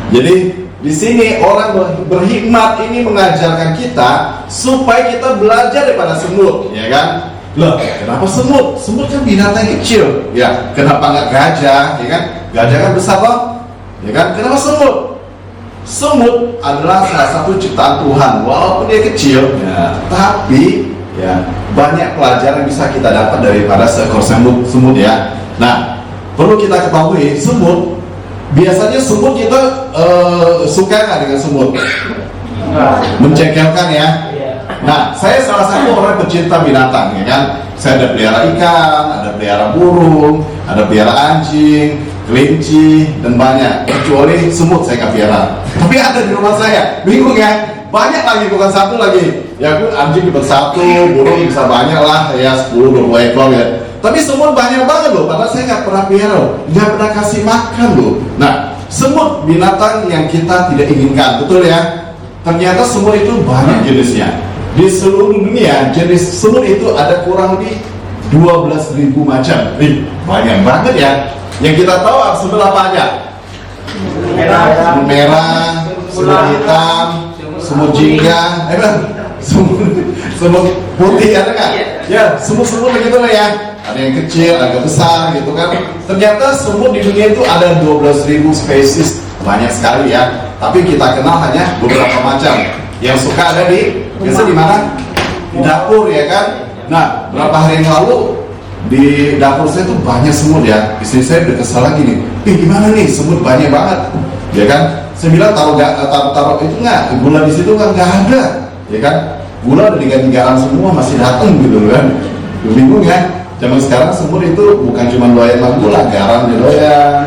Jadi di sini orang berhikmat ini mengajarkan kita supaya kita belajar daripada semut, ya kan? Loh, kenapa semut? Semut kan binatang kecil, ya. Kenapa nggak gajah, ya kan? Gajah kan besar loh, ya kan? Kenapa semut? Semut adalah salah satu ciptaan Tuhan, walaupun dia kecil, ya. Tapi, ya banyak pelajaran yang bisa kita dapat daripada seekor semut, ya. Nah, perlu kita ketahui semut. Biasanya semut kita suka nggak dengan semut? Menjengkelkan ya. Nah, saya salah satu orang pecinta binatang, ya kan? Saya ada pelihara ikan, ada pelihara burung, ada pelihara anjing, kelinci, dan banyak. Kecuali semut saya nggak pelihara. Tapi ada di rumah saya, bingung ya? Banyak lagi, bukan satu lagi. Ya, anjing cuma satu, burung bisa banyak lah, ya 10-20 ekor ya. Tapi semut banyak banget loh, padahal saya nggak pernah pelihara, nggak pernah kasih makan loh. Nah, semut binatang yang kita tidak inginkan, betul ya? Ternyata semut itu banyak jenisnya. Di seluruh dunia jenis semut itu ada kurang lebih 12.000 macam. Banyak banget ya. Yang kita tahu semut apa aja? Semut merah, semut hitam, semut jingga, semut putih, ada nggak? Ya, semut-semut begitu lah ya. Ada yang kecil, agak besar gitu kan. Ternyata semut di dunia itu ada 12.000 spesies, banyak sekali ya. Tapi kita kenal hanya beberapa macam. Yang suka ada biasa di mana? Di dapur ya kan. Nah, berapa hari yang lalu di dapur saya tuh banyak semut ya. Istri saya udah kesal lagi nih. Gimana nih, semut banyak banget, ya kan? Saya bilang taruh itu nggak, gula di situ kan nggak ada, ya kan? Gula udah diganti garam semua masih datang gitu kan? Bingung ya? Zaman sekarang semut itu bukan cuma doyan gula, garam dia doyan,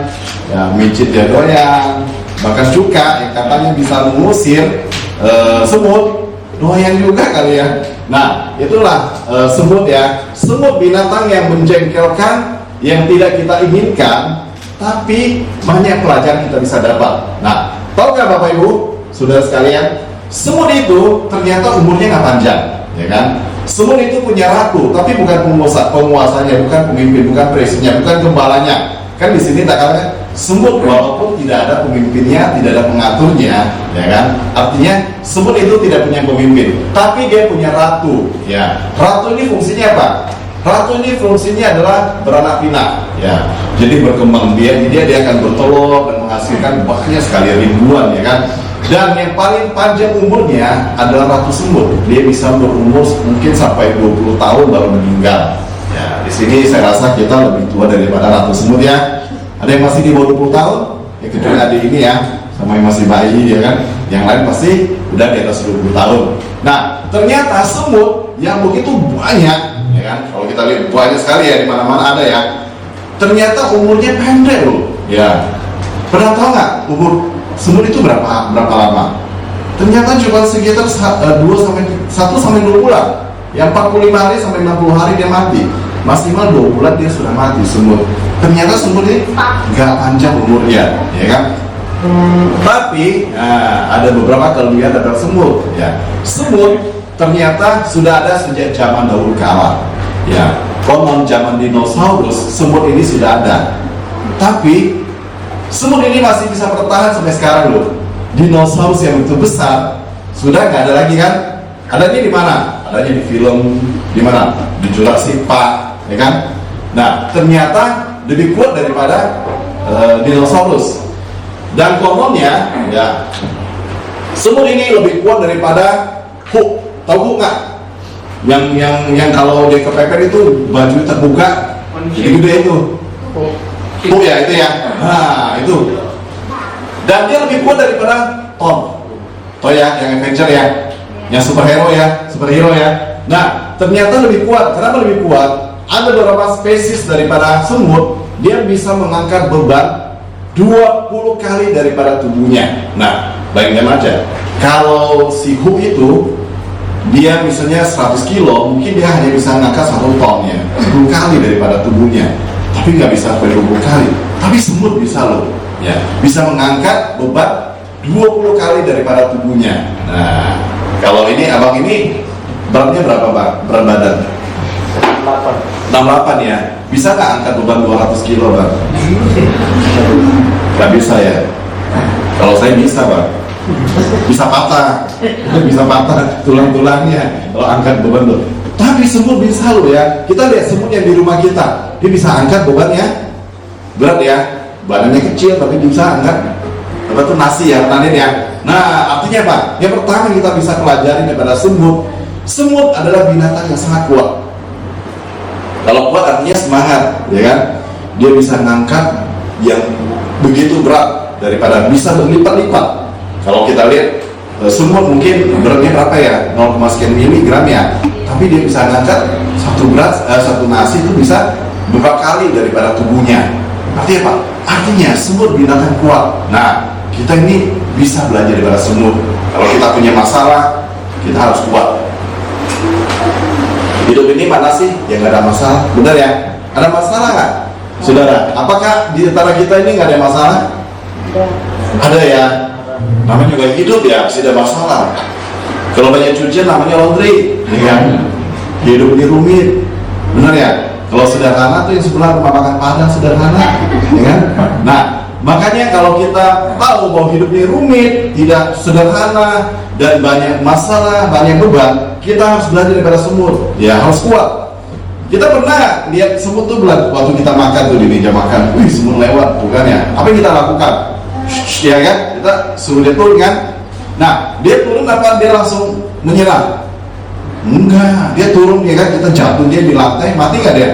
ya micit dia doyan, bahkan cuka yang katanya bisa mengusir semut, doyan juga kali ya. Nah, itulah semut ya. Semut binatang yang menjengkelkan, yang tidak kita inginkan, tapi banyak pelajaran kita bisa dapat. Nah, tahukah Bapak Ibu, saudara sekalian, semut itu ternyata umurnya nggak panjang, ya kan? Semut itu punya ratu, tapi bukan penguasanya, bukan pemimpin, bukan presidennya, bukan gembalanya. Kan di sini tak katakan semut walaupun tidak ada pemimpinnya, tidak ada pengaturnya, ya kan? Artinya semut itu tidak punya pemimpin, tapi dia punya ratu, ya. Ratu ini fungsinya apa? Ratu ini fungsinya adalah beranak pinak, ya. Jadi berkembang biak, dia akan bertelur dan menghasilkan banyak sekali ribuan, ya kan? Dan yang paling panjang umurnya adalah ratu semut. Dia bisa berumur mungkin sampai 20 tahun baru meninggal. Ya, di sini saya rasa kita lebih tua daripada ratu semut ya. Ada yang masih di bawah 20 tahun, ya kecuali adik ini ya, sama yang masih bayi ya kan. Yang lain pasti udah di atas 20 tahun. Nah, ternyata semut yang begitu banyak, ya kan? Kalau kita lihat banyak sekali ya, di mana-mana ada ya. Ternyata umurnya pendek loh. Ya. Pernah tahu nggak umur semut itu berapa lama? ternyata cuma sekitar 1 sampai 2 bulan. Yang 45 hari sampai 60 hari dia mati. Maksimal 2 bulan dia sudah mati semut. Ternyata semut ini nggak panjang umurnya, ya kan? Tapi ada beberapa kelebihan dari semut. Ya, semut ternyata sudah ada sejak zaman dahulu kala. Ya, konon zaman dinosaurus semut ini sudah ada. Tapi semut ini masih bisa bertahan sampai sekarang loh. Dinosaurus yang begitu besar sudah nggak ada lagi kan? Adanya di mana? Adanya di film di mana? Di Jurassic Park, ya kan? Nah, ternyata lebih kuat daripada dinosaurus. Dan kononnya, ya, semut ini lebih kuat daripada Hulk. Tahu Hulk nggak? Yang kalau dia kepepet itu baju terbuka, jadi gede itu. Hulk ya itu ya. Nah itu. Dan dia lebih kuat daripada Thor. Thor ya, yang Avenger ya, yang superhero ya. Nah ternyata lebih kuat. Kenapa lebih kuat? Ada beberapa spesies daripada semut, dia bisa mengangkat beban 20 kali daripada tubuhnya. Nah, bayangkan aja, kalau si Hulk itu dia misalnya 100 kilo, mungkin dia hanya bisa mengangkat 1 tonnya, 10 kali daripada tubuhnya. Tapi nggak bisa 20 kali. Tapi semut bisa loh, ya, bisa mengangkat beban 20 kali daripada tubuhnya. Nah, kalau ini abang ini beratnya berapa bang? Berat badan? 68 ya. Bisa nggak angkat beban 200 kilo bang? Gak bisa ya. Kalau saya bisa bang, bisa patah tulang-tulangnya kalau angkat beban tuh. Tapi semut bisa loh ya. Kita lihat semut yang di rumah kita, dia bisa angkat bebannya berat ya, badannya kecil tapi bisa angkat apa tuh nasi ya, nanin ya. Nah artinya apa? Yang pertama kita bisa pelajari daripada semut. Semut adalah binatang yang sangat kuat. Kalau kuat artinya semangat, ya kan? Dia bisa ngangkat yang begitu berat daripada bisa berlipat-lipat. Kalau kita lihat semut mungkin beratnya berapa ya? 0, sekian miligram ya. Tapi dia bisa ngangkat satu nasi itu bisa beberapa kali daripada tubuhnya. Artinya apa? Artinya semut binatang kuat. Nah, kita ini bisa belajar daripada semut. Kalau kita punya masalah, kita harus kuat. Hidup ini mana sih yang nggak ada masalah? Benar ya? Ada masalah nggak? Saudara, apakah di antara kita ini nggak ada masalah? Ada ya. Namanya juga hidup ya, pasti ada masalah. Kalau banyak cucian namanya laundry, ya kan? Hidup ini rumit, benar ya? Kalau sederhana tuh yang sebelah rumah makan Padang sederhana, ya kan? Nah, makanya kalau kita tahu bahwa hidup ini rumit, tidak sederhana, dan banyak masalah, banyak beban, kita harus belajar daripada semut. Ya, harus kuat. Kita pernah lihat semut tuh waktu kita makan tuh di meja makan, wih semut lewat, bukan ya? Apa yang kita lakukan? Ya kan? Kita suruh dia turun kan? Nah, dia turun apa dia langsung menyerang? Enggak, dia turun ya kan? Kita jatuh dia di lantai, mati nggak dia?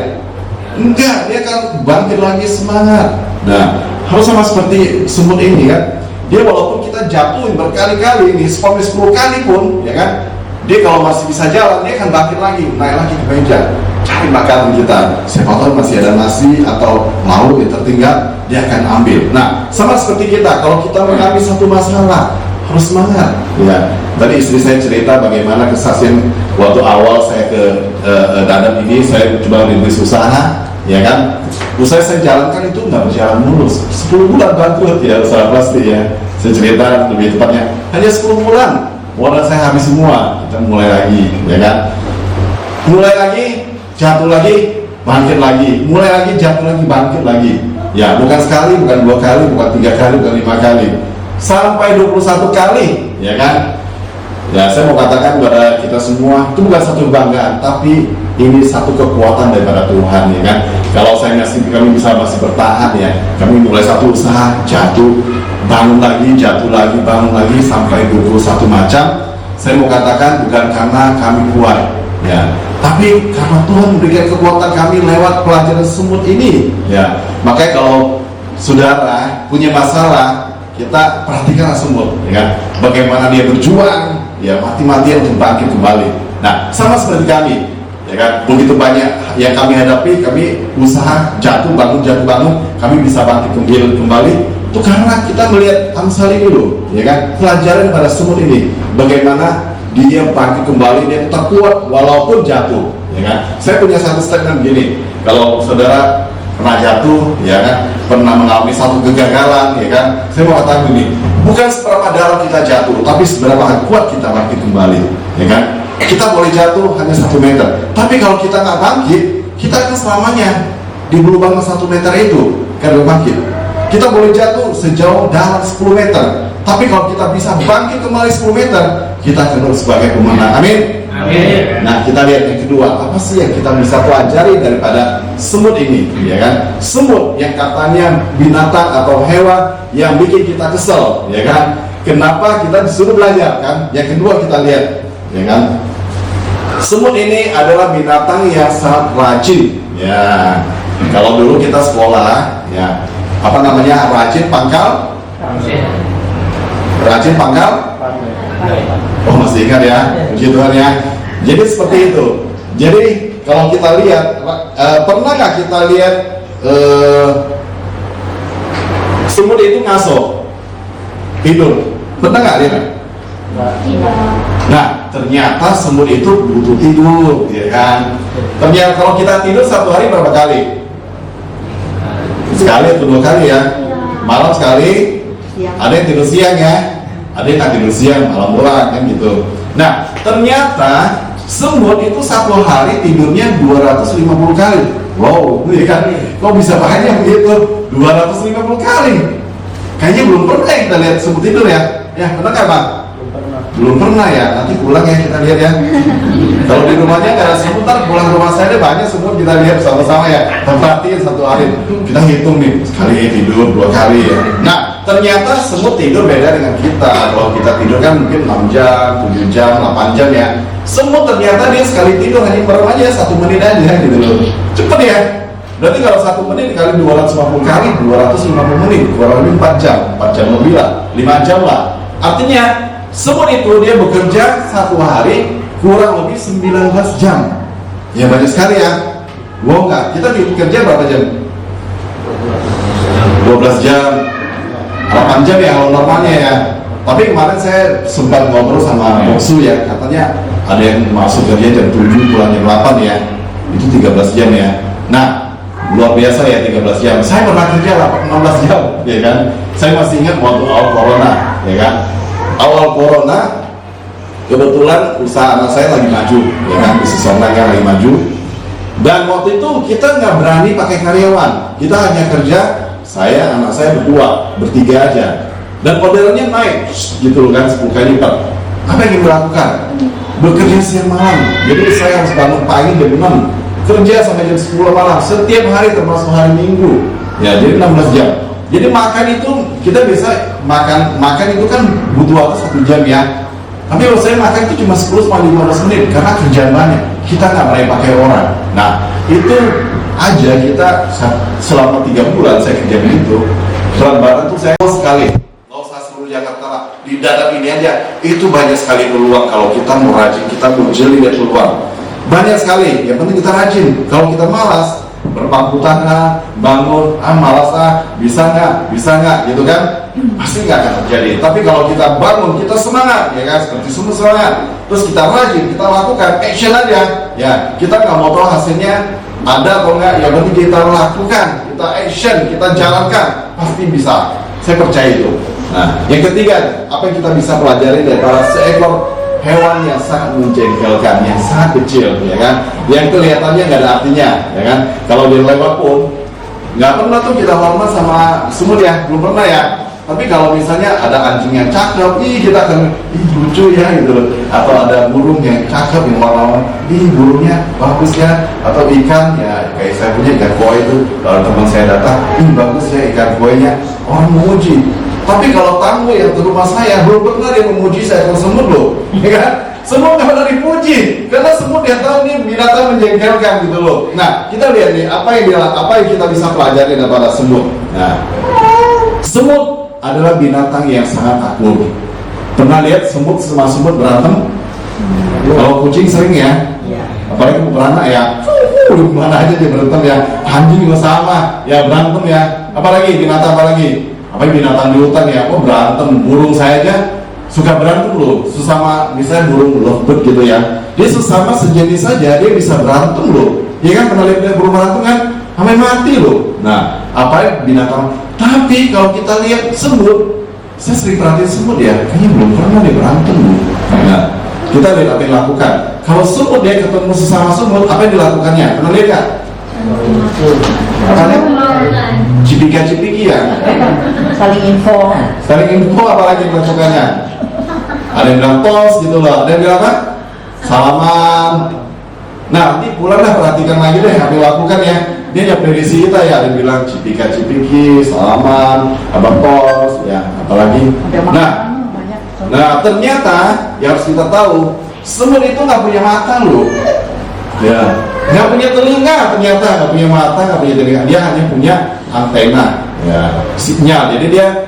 Enggak, dia akan bangkit lagi semangat. Nah, harus sama seperti semut ini kan? Dia walaupun kita jatuhin berkali-kali ini, 10 kali pun, ya kan? Dia kalau masih bisa jalan, dia akan bangkit lagi, naik lagi ke meja, cari makanan kita. Siapa tahu masih ada nasi atau lauk yang tertinggal, dia akan ambil. Nah, sama seperti kita, kalau kita mengalami satu masalah, harus semangat. Ya, tadi istri saya cerita bagaimana kesaksian waktu awal saya ke Dadap ini, saya coba merintis usaha, ya kan? Usaha saya jalankan itu nggak berjalan mulus. 10 bulan bangkrut ya usaha plastik ya. Saya cerita lebih tepatnya hanya 10 bulan. Modal saya habis semua. Kita mulai lagi, ya kan? Mulai lagi, jatuh lagi, bangkit lagi. Mulai lagi, jatuh lagi, bangkit lagi. Ya, bukan sekali, bukan 2 kali, bukan 3 kali, bukan 5 kali. Sampai 21 kali, ya kan? Ya, saya mau katakan kepada kita semua, itu bukan satu kebanggaan, tapi ini satu kekuatan daripada Tuhan, ya kan? Kalau saya kami bisa masih bertahan ya, kami mulai satu usaha, jatuh, bangun lagi, jatuh lagi, bangun lagi, sampai 21 macam. Saya mau katakan bukan karena kami kuat, ya, tapi karena Tuhan memberikan kekuatan kami lewat pelajaran semut ini, ya. Makanya kalau saudara punya masalah, kita perhatikan semut, ya kan? Bagaimana dia berjuang, ya, mati-matian untuk bangkit kembali. Nah, sama seperti kami, ya kan? Begitu banyak yang kami hadapi, kami usaha jatuh bangun, kami bisa bangkit kembali Itu karena kita melihat Amsal ini loh, ya kan? Pelajaran pada semut ini, bagaimana dia bangkit kembali, dia tetap kuat walaupun jatuh, ya kan? Saya punya satu statement gini, kalau saudara pernah jatuh, ya kan? Pernah mengalami satu kegagalan, ya kan? Saya mau katakan gini, bukan seberapa dalam kita jatuh, tapi seberapa kuat kita bangkit kembali, ya kan? Kita boleh jatuh hanya 1 meter, tapi kalau kita nggak bangkit, kita akan selamanya di lubang 1 meter itu karena bangkit. Kita boleh jatuh sejauh dalam 10 meter, tapi kalau kita bisa bangkit kembali 10 meter, kita akan sebagai pemenang. Amin. Amin. Nah, kita lihat yang kedua, apa sih yang kita bisa pelajari daripada semut ini, ya kan? Semut yang katanya binatang atau hewan yang bikin kita kesel, ya kan? Kenapa kita disuruh belajar, kan? Yang kedua kita lihat, ya kan? Semut ini adalah binatang yang sangat rajin, ya. Kalau dulu kita sekolah, ya, apa namanya, rajin pangkal? Rajin pangkal? Oh, masih ingat ya, puji Tuhan ya. Jadi seperti itu. Jadi kalau kita lihat, pernahkah kita lihat semut itu ngaso, tidur? Pernah nggak lihat? Nah, ternyata semut itu butuh tidur, ya kan? Ternyata kalau kita tidur 1 hari berapa kali? Sekali atau 2 kali ya? Malam sekali, ada yang tidur siang ya, ada yang tak tidur siang, malam doang kan gitu. Nah, ternyata semut itu 1 hari tidurnya 250 kali. Wow, ya kan? Kok bisa banyak begitu? 250 kali. Kayaknya belum pernah kita lihat semut tidur ya? Ya, pernah nggak Bang? Belum pernah ya, nanti pulang ya kita lihat ya. Kalau di rumahnya nggak ada semut, ntar pulang rumah saya ada banyak semut, kita lihat sama-sama ya. Perhatiin 1 hari, kita hitung nih, sekali tidur 2 kali ya. Nah, ternyata semut tidur beda dengan kita. Kalau kita tidur kan mungkin 6 jam, 7 jam, 8 jam ya. Semut ternyata dia sekali tidur hanya berapa aja, 1 menit aja gitu loh. Cepet ya. Berarti kalau 1 menit dikali 250 kali, 250 menit, kurang lebih 4 jam, 4 jam lebih lah, 5 jam lah. Artinya semut itu dia bekerja 1 hari kurang lebih 19 jam. Ya banyak sekali ya. Wow, enggak, kita bekerja berapa jam? 12 jam, 8 jam ya kalau normalnya ya. Tapi kemarin saya sempat ngobrol sama Boksu ya, katanya ada yang masuk kerja jam 7 pulang jam 8 ya. Itu 13 jam ya. Nah, luar biasa ya 13 jam. Saya pernah kerja 16 jam, ya kan? Saya masih ingat waktu awal corona, ya kan? Awal corona, kebetulan usaha anak saya lagi maju, ya kan? Bisnis online yang lagi maju. Dan waktu itu kita nggak berani pakai karyawan. Kita hanya kerja, saya, anak saya berdua, bertiga aja. Dan orderannya naik, gitu loh kan, 10 kali lipat. Apa yang kita lakukan? Bekerja siang malam. Jadi saya harus bangun pagi jam 6. Kerja sampai jam 10 malam setiap hari termasuk hari Minggu ya, jadi 16 jam. Jadi makan itu kita bisa makan itu kan butuh waktu 1 jam ya, tapi kalau saya makan itu cuma 10-15 menit karena kerjaan banyak, kita nggak boleh pakai orang. Nah itu aja kita selama 3 bulan saya kerja begitu. Bulan Barat tuh saya sekali, nggak usah seluruh Jakarta, di dalam ini aja itu banyak sekali peluang. Kalau kita mau rajin, kita mau jeli lihat peluang banyak sekali. Yang penting kita rajin. Kalau kita malas, berpangku tangan, bangun, malas bisa nggak, gitu kan, pasti nggak akan terjadi. Tapi kalau kita bangun, kita semangat, ya kan, seperti semua semangat, terus kita rajin, kita lakukan, action aja, ya, kita nggak mau tahu hasilnya ada atau enggak, yang penting kita lakukan, kita action, kita jalankan, pasti bisa. Saya percaya itu. Nah, yang ketiga, apa yang kita bisa pelajari dari para seekor hewan yang sangat menjengkelkan, yang sangat kecil, ya kan, yang kelihatannya nggak ada artinya, ya kan. Kalau dia lewat pun nggak pernah tuh kita hormat sama semut ya, belum pernah ya. Tapi kalau misalnya ada anjing yang cakep, kita akan lucu ya gitu loh. Atau ada burung yang cakep yang warna-warni, burungnya bagus ya. Atau ikan ya, kayak saya punya ikan koi itu, kalau teman saya datang, bagus ya ikan koinya, orang memuji. Tapi kalau tamu yang ke rumah saya belum pernah dia memuji seekor semut loh, ya kan? Semut nggak pernah dipuji, karena semut yang tahu ini binatang menjengkelkan gitu loh. Nah, kita lihat nih apa yang kita bisa pelajari daripada semut. Nah, semut adalah binatang yang sangat akur. Pernah lihat semut sama semut berantem? Kalau kucing sering ya, apalagi beranak ya, mana aja dia berantem ya. Anjing juga sama, ya berantem ya. Apalagi binatang apalagi? apa binatang di hutan ya, berantem. Burung saya aja suka berantem loh, sesama misalnya burung lovebird gitu ya, dia sesama sejenis saja dia bisa berantem loh, ya kan? Pernah lihat burung berantem kan, sampai mati loh. Nah, apa binatang? Tapi kalau kita lihat semut, saya sering perhatiin semut ya, kayaknya belum pernah dia berantem loh. Nah, kita lihat apa yang dilakukan. Kalau semut dia ketemu sesama semut, apa yang dilakukannya? Pernah lihat kan? Cipika-cipiki ya, Saling info. apalagi yang dilakukannya? Ada yang bilang tos gitu loh, ada yang bilang apa? Salaman. Nah, nanti pulanglah perhatikan lagi deh apa yang lakukan ya. Dia nggak prediksi kita ya, ada yang bilang cipika-cipiki, salaman, abang tos, ya apalagi. Nah ternyata yang harus kita tahu, semut itu nggak punya mata loh, ya, nggak punya telinga, ternyata nggak punya mata, nggak punya telinga, dia hanya punya antena, ya, sinyal. Jadi dia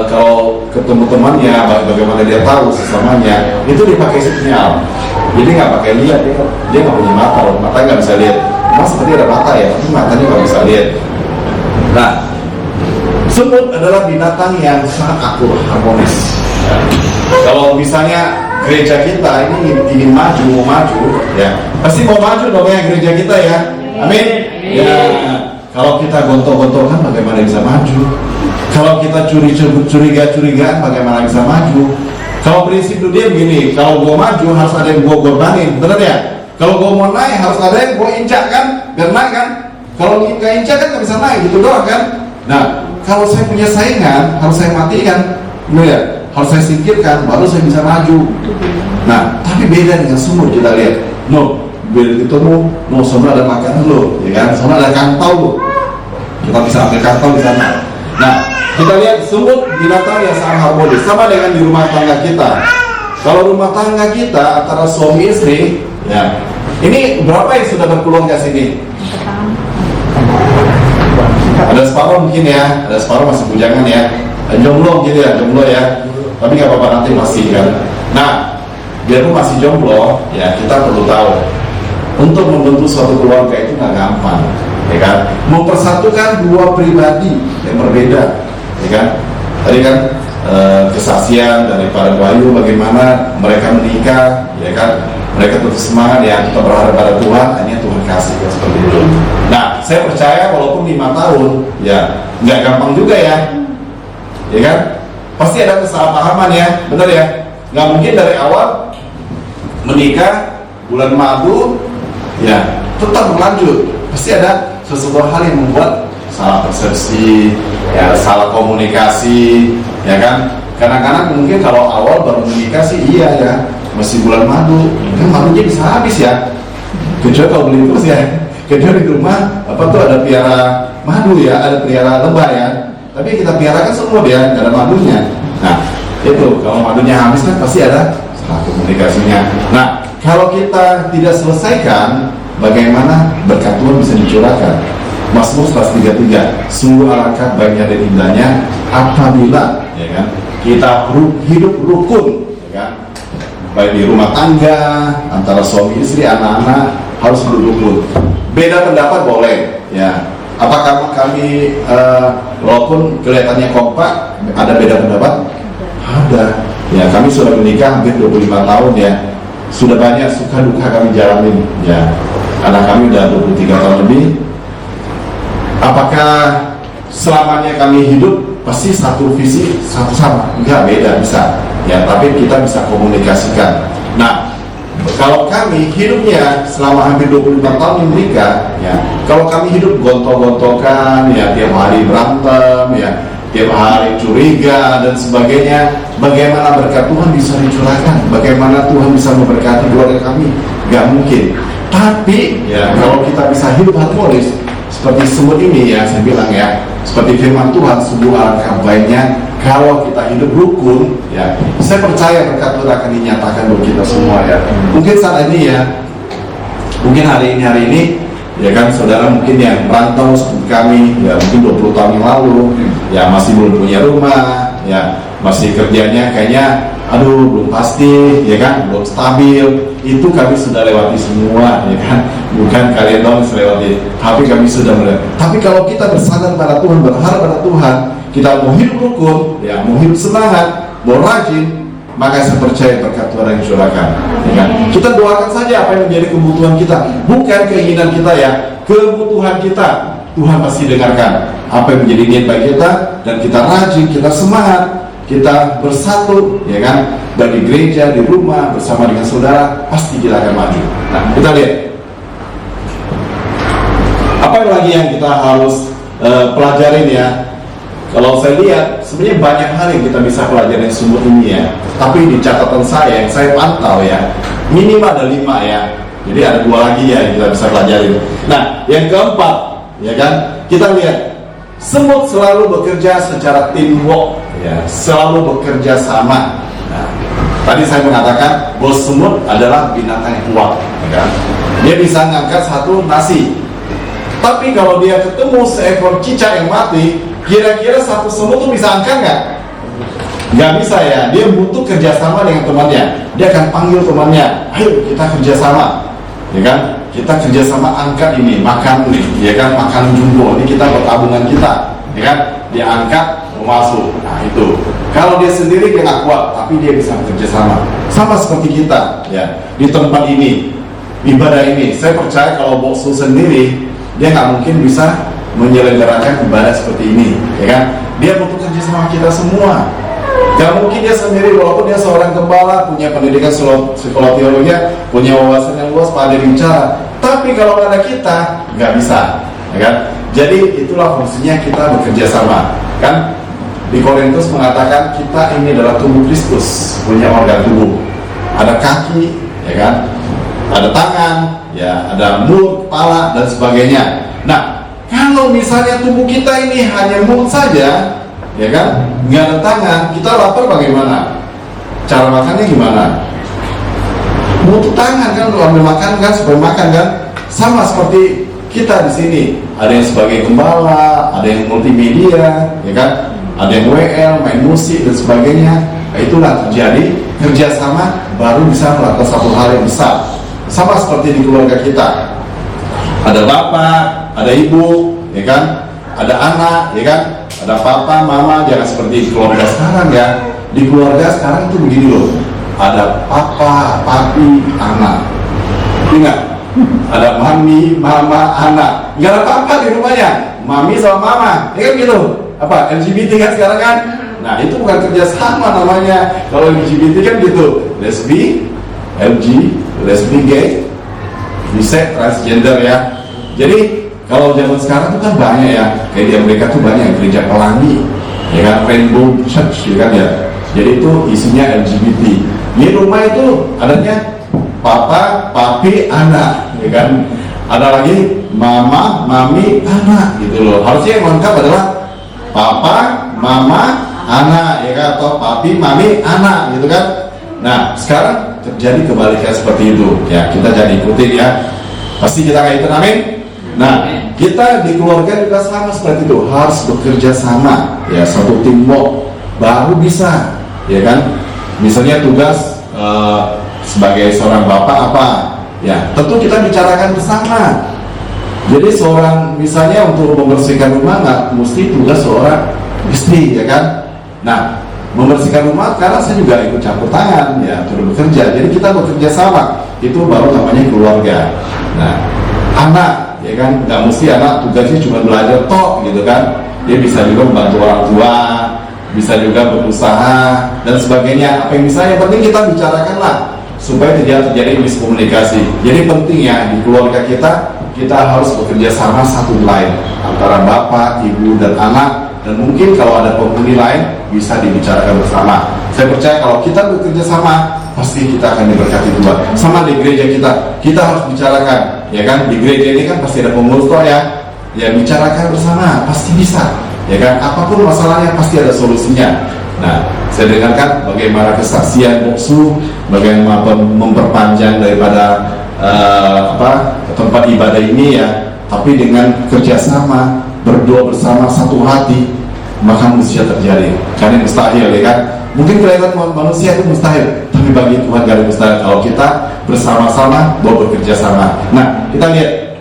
kalau ketemu temannya, bagaimana dia tahu sesamanya, itu dipakai sinyal. Jadi nggak pakai lihat, dia nggak punya mata, loh. Matanya nggak bisa lihat. Mas seperti ada mata ya, tapi matanya nggak bisa lihat. Nah, semut adalah binatang yang sangat akur, harmonis. Ya. Kalau misalnya gereja kita ini ingin mau maju, ya pasti mau maju dong ya gereja kita ya. Amin. Ya. Kalau kita gontok-gontokan, bagaimana bisa maju? Kalau kita curiga-curigaan, bagaimana bisa maju? Kalau prinsip dia begini, kalau gua maju harus ada yang gua korbanin, benar ya? Kalau gua mau naik harus ada yang gua injak kan, biar naik kan? Kalau nggak injak kan nggak bisa naik, gitu doang kan? Nah, kalau saya punya saingan harus saya matikan, benar ya? Harus saya singkirkan, baru saya bisa maju. Nah, tapi beda dengan semut, kita lihat. No, beda ketemu, no semua ada makan lo, ya kan? Semua ada kantau lo. Kita bisa ambil kantau di sana. Nah, kita lihat semut binatang yang sangat harmonis, sama dengan di rumah tangga kita. Kalau rumah tangga kita antara suami istri, ya, ini berapa yang sudah berkeluarga sini? Ada separuh mungkin ya, ada separuh masih bujangan ya, jomblo gitu ya, jomblo ya. Tapi nggak apa-apa, nanti pasti kan. Nah, biarpun masih jomblo, ya kita perlu tahu untuk membentuk suatu keluarga itu nggak gampang, ya kan? Mempersatukan dua pribadi yang berbeda, ya kan? Tadi kan kesaksian dari para Bayu bagaimana mereka menikah, ya kan? Mereka terus semangat ya, kita berharap pada Tuhan, hanya Tuhan kasih ya, seperti itu. Nah, saya percaya walaupun 5 tahun, ya nggak gampang juga ya, ya kan? Pasti ada kesalahpahaman ya, benar ya? Nggak mungkin dari awal menikah bulan madu, ya tetap berlanjut. Pasti ada sesuatu hal yang membuat salah persepsi, ya salah komunikasi, ya kan? Kadang-kadang mungkin kalau awal baru menikah sih iya ya, masih bulan madu, kan madunya bisa habis ya. Kecuali kalau beli terus ya, kecuali di rumah apa tuh ada piara madu ya, ada piara lebah ya. Tapi kita piarakan semua dia, nggak ada madunya. Nah, itu kalau madunya habis kan pasti ada salah komunikasinya. Nah, kalau kita tidak selesaikan, bagaimana berkat Tuhan bisa dicurahkan? Mazmur 133, sungguh alangkah baiknya dan indahnya apabila, ya kan, kita hidup rukun, ya kan, baik di rumah tangga, antara suami istri, anak-anak harus hidup rukun. Beda pendapat boleh, ya. Apakah kami walaupun kelihatannya kompak, ada beda pendapat? Ada. Ya, kami sudah menikah hampir 25 tahun ya. Sudah banyak suka duka kami jalanin ya. Anak kami udah 23 tahun lebih. Apakah selamanya kami hidup pasti satu visi, satu sama? Enggak, beda bisa. Ya, tapi kita bisa komunikasikan. Nah, kalau kami hidupnya selama hampir 25 tahun menikah, ya, kalau kami hidup gontok-gontokan, ya tiap hari berantem, ya tiap hari curiga dan sebagainya, bagaimana berkat Tuhan bisa dicurahkan? Bagaimana Tuhan bisa memberkati keluarga kami? Gak mungkin. Tapi, ya kalau kita bisa hidup harmonis seperti semut ini ya, saya bilang ya, seperti firman Tuhan, sungguh alangkah baiknya kalau kita hidup rukun, ya, saya percaya berkat Tuhan akan dinyatakan buat kita semua ya. Mungkin saat ini ya, mungkin hari ini, ya kan, saudara mungkin yang merantau seperti kami, ya mungkin 20 tahun yang lalu, ya masih belum punya rumah, ya masih kerjanya kayaknya, aduh belum pasti, ya kan, belum stabil. Itu kami sudah lewati semua, ya kan. Bukan kalian doang yang lewati, tapi kami sudah melewati. Tapi kalau kita bersandar pada Tuhan, berharap pada Tuhan, kita mau hidup rukun, ya, mau hidup semangat, mau rajin, maka saya percaya berkat Tuhan yang curahkan. Ya kan? Kita doakan saja apa yang menjadi kebutuhan kita, bukan keinginan kita ya, kebutuhan kita. Tuhan pasti dengarkan apa yang menjadi niat baik kita, dan kita rajin, kita semangat, kita bersatu, ya kan, dari gereja, di rumah, bersama dengan saudara, pasti kita akan maju. Nah, kita lihat apa lagi yang kita harus pelajarin ya. Kalau saya lihat, sebenarnya banyak hal yang kita bisa pelajari sumber ini ya. Tapi di catatan saya, yang saya pantau ya, minimal ada 5 ya. Jadi ada 2 lagi ya yang kita bisa pelajari. Nah, yang keempat, ya kan, kita lihat semut selalu bekerja secara teamwork, ya, selalu bekerja sama. Nah, tadi saya mengatakan bos semut adalah binatang yang kuat, ya kan? Dia bisa ngangkat satu nasi. Tapi kalau dia ketemu seekor cicak yang mati, kira-kira satu semut itu bisa angkat nggak? Nggak bisa ya. Dia butuh kerjasama dengan temannya. Dia akan panggil temannya, ayo kita kerjasama, ya kan? Kita kerjasama angkat ini, makan nih, ya kan? Makan jumbo. Ini kita bertabungan kita, ya kan? Dia angkat, mau masuk. Nah itu. Kalau dia sendiri dia nggak kuat, tapi dia bisa kerjasama. Sama seperti kita, ya, di tempat ini, ibadah ini. Saya percaya kalau boksu sendiri, dia nggak mungkin bisa menyelenggarakan ibadah seperti ini, ya kan? Dia butuh kerja sama kita semua. Gak mungkin dia sendiri, walaupun dia seorang gembala, punya pendidikan psikologi teologi, punya wawasan yang luas, pandai bicara. Tapi kalau ada kita, nggak bisa, ya kan? Jadi itulah fungsinya kita bekerja sama, kan? Di Korintus mengatakan kita ini adalah tubuh Kristus, punya organ tubuh. Ada kaki, ya kan? Ada tangan, ya, ada mulut, kepala, dan sebagainya. Nah, kalau misalnya tubuh kita ini hanya mulut saja, ya kan, nggak ada tangan, kita lapar bagaimana? Cara makannya gimana? Butuh tangan kan, kalau ambil makan kan, supaya makan kan. Sama seperti kita di sini, ada yang sebagai gembala, ada yang multimedia, ya kan, ada yang WL, main musik dan sebagainya. Nah, itulah terjadi kerjasama, baru bisa melakukan satu hal yang besar. Sama seperti di keluarga kita, ada bapak, ada ibu, ya kan, ada anak, ya kan, ada papa, mama. Jangan seperti keluarga sekarang ya. Di keluarga sekarang itu begini loh, ada papa, papi, anak. Ingat, ada mami, mama, anak. Nggak ada papa di rumahnya, mami sama mama, ya kan gitu. Apa LGBT kan sekarang kan? Nah itu bukan kerjasama namanya. Kalau LGBT kan gitu, lesbi, lesbi, gay, bisex, transgender ya. Jadi kalau zaman sekarang itu kan banyak ya, kayak di Amerika tuh banyak gereja pelangi, ya kan, Rainbow Church, ya kan ya. Jadi itu isinya LGBT. Di rumah itu adanya papa, papi, anak, ya kan. Ada lagi mama, mami, anak, gitu loh. Harusnya yang lengkap adalah papa, mama, anak, ya kan, atau papi, mami, anak, gitu kan. Nah sekarang terjadi kebalikan seperti itu, ya kita jangan ikutin ya. Pasti kita nggak ikut, amin. Nah kita di keluarga juga sama seperti itu, harus bekerja sama, ya, satu teamwork baru bisa, ya kan. Misalnya tugas sebagai seorang bapak apa, ya tentu kita bicarakan bersama. Jadi seorang misalnya untuk membersihkan rumah nggak mesti tugas seorang istri, ya kan. Nah membersihkan rumah karena saya juga ikut campur tangan, ya, turut bekerja. Jadi kita bekerja sama, itu baru namanya keluarga. Nah anak, ya kan, nggak mesti anak tugasnya cuma belajar tok, gitu kan. Dia bisa juga membantu orang tua, bisa juga berusaha dan sebagainya. Apa yang bisa, yang penting kita bicarakan lah supaya tidak terjadi miskomunikasi. Jadi penting ya di keluarga kita harus bekerja sama satu lain antara bapak, ibu, dan anak. Dan mungkin kalau ada penghuni lain bisa dibicarakan bersama. Saya percaya kalau kita bekerja sama, pasti kita akan diberkati Tuhan. Sama di gereja kita harus bicarakan, ya kan. Di gereja ini kan pasti ada pengurus toh ya, ya bicarakan bersama, pasti bisa, ya kan. Apapun masalahnya pasti ada solusinya. Nah, saya dengarkan bagaimana kesaksian Boksu, bagaimana memperpanjang daripada tempat ibadah ini ya, tapi dengan kerjasama, berdoa bersama, satu hati, maka mujizat terjadi. Karena mustahil, ya kan. Mungkin kelihatan manusia itu mustahil, tapi bagi Tuhan gak ada mustahil kalau kita bersama-sama mau bekerja sama. Nah, kita lihat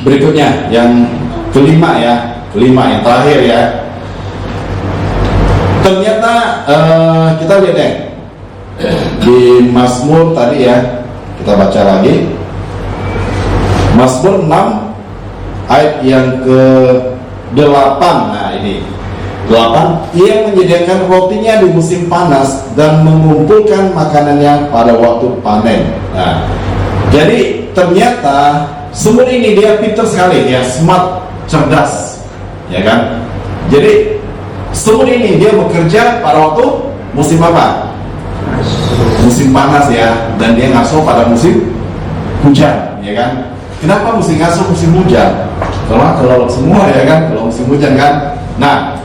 berikutnya yang kelima ya, yang terakhir ya. Ternyata kita lihat deh di Mazmur tadi ya, kita baca lagi Mazmur 6 ayat yang ke-8. Nah ini 8, ia menyediakan rotinya di musim panas dan mengumpulkan makanannya pada waktu panen. Nah, jadi ternyata sumur ini dia pintar sekali, ya smart, cerdas, ya kan? Jadi sumur ini dia bekerja pada waktu musim apa? Musim panas ya, dan dia ngasuh pada musim hujan, ya kan? Kenapa mesti ngasuh musim hujan? Kalau semua ya kan, kalau musim hujan kan. Nah,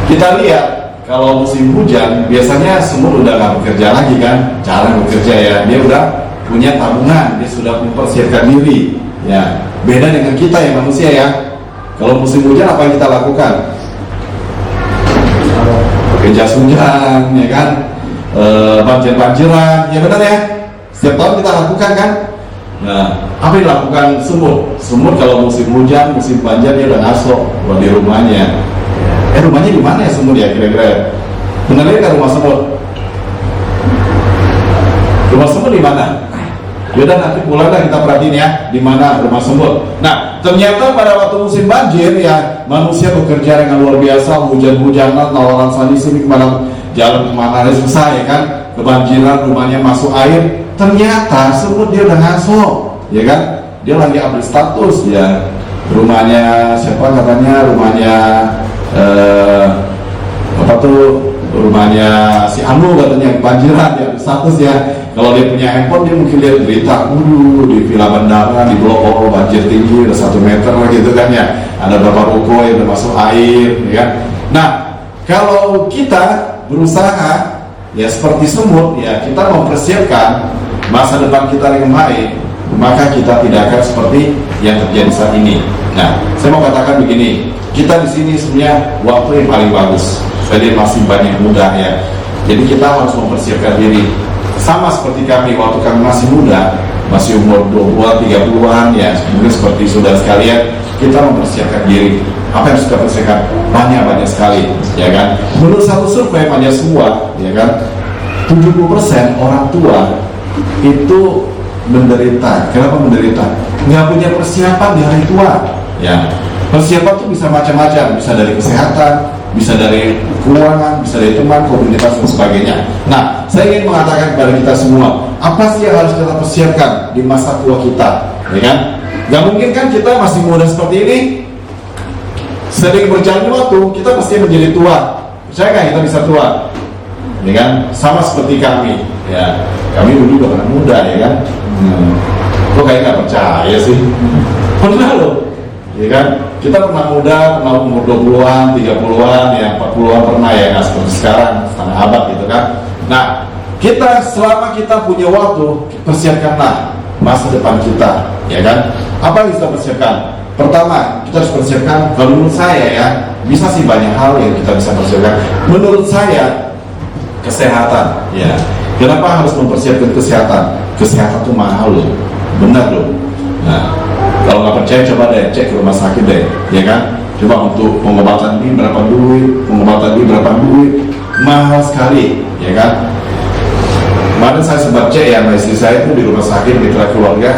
kita lihat kalau musim hujan biasanya sumur udah nggak bekerja lagi kan, jarang bekerja ya. Dia udah punya tabungan, dia sudah mempersiapkan diri. Ya, beda dengan kita ya manusia ya. Kalau musim hujan apa yang kita lakukan? Pakai jas hujan, ya kan? Banjir-banjiran, ya benar ya. Setiap tahun kita lakukan kan. Nah, apa yang dilakukan sumur? Sumur kalau musim hujan, musim banjir dia udah ngasuh buat di rumahnya. Rumahnya di mana ya sumur ya kira-kira? Benar kan rumah sumur? Rumah sumur di mana? Yaudah nanti pulang dah kita perhatiin ya, di mana rumah sumur. Nah, ternyata pada waktu musim banjir ya, manusia bekerja dengan luar biasa, hujan-hujanan, lawaran sana sini kemana, jalan kemana susah ya kan, kebanjiran, rumahnya masuk air. Ternyata sumur dia udah ngasuh, ya kan? Dia lagi update status ya, rumahnya siapa katanya, rumahnya apa tuh, rumahnya si Anu katanya kebanjiran ya, status ya. Kalau dia punya handphone dia mungkin lihat berita, di Villa Bandara di Blok banjir tinggi udah 1 meter gitu kan ya, ada beberapa ruko yang udah masuk air ya kan. Nah, kalau kita berusaha ya seperti sumur ya, kita mempersiapkan masa depan kita dengan baik, maka kita tidak akan seperti yang terjadi saat ini. Nah, saya mau katakan begini, kita di sini sebenarnya waktu yang paling bagus. Saya masih banyak muda ya, jadi kita harus mempersiapkan diri. Sama seperti kami waktu kami masih muda, masih umur 20-an, 30-an ya, mungkin seperti saudara sekalian, kita mempersiapkan diri. Apa yang harus kita persiapkan? Banyak sekali, ya kan? Menurut satu survei Panjasua, ya kan, 70% orang tua itu menderita. Kenapa menderita? Nggak punya persiapan di hari tua. Ya, persiapan itu bisa macam-macam, bisa dari kesehatan, bisa dari keuangan, bisa dari teman, komunitas dan sebagainya. Nah, saya ingin mengatakan kepada kita semua, apa sih yang harus kita persiapkan di masa tua kita, ya kan? Gak mungkin kan kita masih muda seperti ini, sering berjalan waktu, kita pasti menjadi tua. Percaya nggak kita bisa tua? Ya kan? Sama seperti kami, ya. Kami dulu juga pernah muda, ya kan? Kok kayak nggak percaya sih? Pernah loh. Ya kan, kita pernah muda, pernah umur 20-an, 30-an, ya 40-an pernah ya, nggak seperti sekarang, setengah abad gitu kan. Nah, kita selama kita punya waktu, persiapkanlah masa depan kita, ya kan. Apa yang kita persiapkan? Pertama, kita harus persiapkan, kalau menurut saya ya, bisa sih banyak hal yang kita bisa persiapkan. Menurut saya, kesehatan, ya. Kenapa harus mempersiapkan kesehatan? Kesehatan itu mahal loh, benar loh. Nah, kalau nggak percaya coba deh cek ke rumah sakit deh, ya kan? Coba untuk pengobatan ini berapa duit, pengobatan ini berapa duit, mahal sekali, ya kan? Kemarin saya sempat cek ya, istri saya itu di rumah sakit mitra keluarga,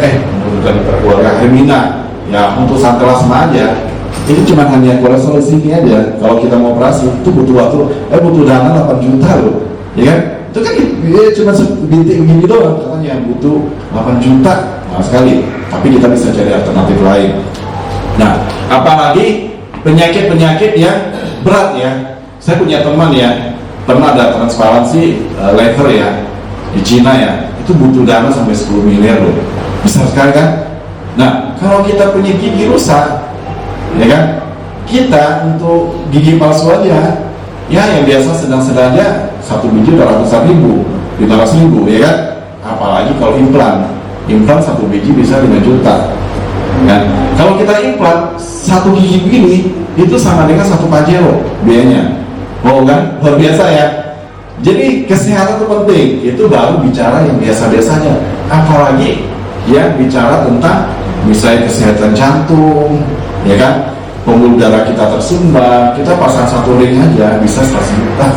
bukan mitra keluarga, Hermina, ya untuk santelasma aja. Ini cuma hanya kolesterol sini aja. Kalau kita mau operasi itu butuh waktu, butuh dana 8 juta loh, ya kan? Itu kan cuma sebintik begini doang, katanya butuh 8 juta, mahal sekali. Tapi kita bisa cari alternatif lain. Nah, apalagi penyakit-penyakit yang berat ya. Saya punya teman ya, pernah ada transparansi lever ya di Cina ya, itu butuh dana sampai 10 miliar loh, besar sekali kan. Nah, kalau kita punya gigi rusak, ya kan, kita untuk gigi palsu aja, ya yang biasa sedang-sedangnya 1 biji udah ratusan ribu, 500 ribu, ya kan. Apalagi kalau implan 1 biji bisa 5 juta. Kan? Kalau kita implan 1 gigi begini, itu sama dengan 1 Pajero biayanya. Oh kan, luar biasa ya. Jadi kesehatan itu penting. Itu baru bicara yang biasa-biasanya. Apalagi yang bicara tentang misalnya kesehatan jantung, ya kan? pembuluh darah kita tersumbat, kita pasang satu ring aja bisa 100 juta,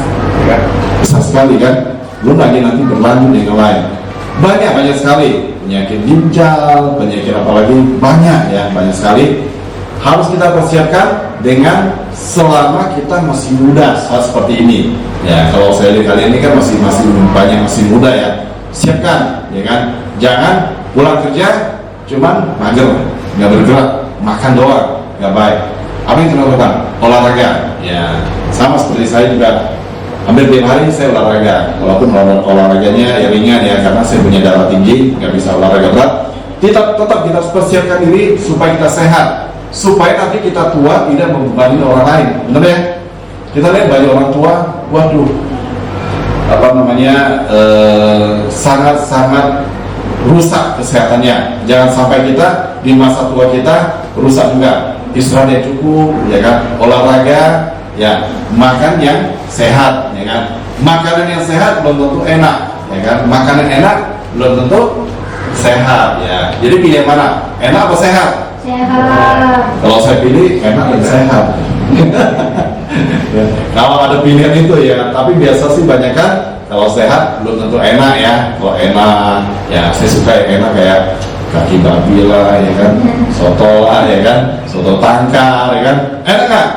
ya kan? Besar sekali kan? Belum lagi nanti berlanjut dengan lain. Banyak sekali penyakit ginjal, penyakit apalagi banyak ya, banyak sekali. Harus kita persiapkan dengan selama kita masih muda seperti ini. Ya, kalau saya lihat kalian ini kan masih banyak masih muda ya. Siapkan, ya kan? Jangan pulang kerja cuman mager, nggak bergerak, makan doang, nggak baik. Apa yang kita lakukan? Olahraga. Ya, sama seperti saya juga. Hampir tiap hari saya olahraga, walaupun olahraganya ya ringan ya, karena saya punya darah tinggi, nggak bisa olahraga berat. Tetap kita harus persiapkan diri supaya kita sehat, supaya nanti kita tua tidak membebani orang lain, benar ya? Kita lihat banyak orang tua, waduh, sangat rusak kesehatannya. Jangan sampai kita di masa tua kita rusak juga. Istirahat yang cukup, ya kan? Olahraga, ya, makan yang sehat, ya kan? Makanan yang sehat belum tentu enak, ya kan? Makanan enak belum tentu sehat, ya. Jadi pilih yang mana? Enak apa sehat? Sehat. Kalau saya pilih enak dan sehat. Ya, kalau ada pilihan itu ya, tapi biasa sih banyak kan kalau sehat belum tentu enak ya. Kalau enak, ya saya suka yang enak kayak kaki babi lah, ya kan? Soto lah, ya kan? Soto tangkar, ya kan? Enak nggak?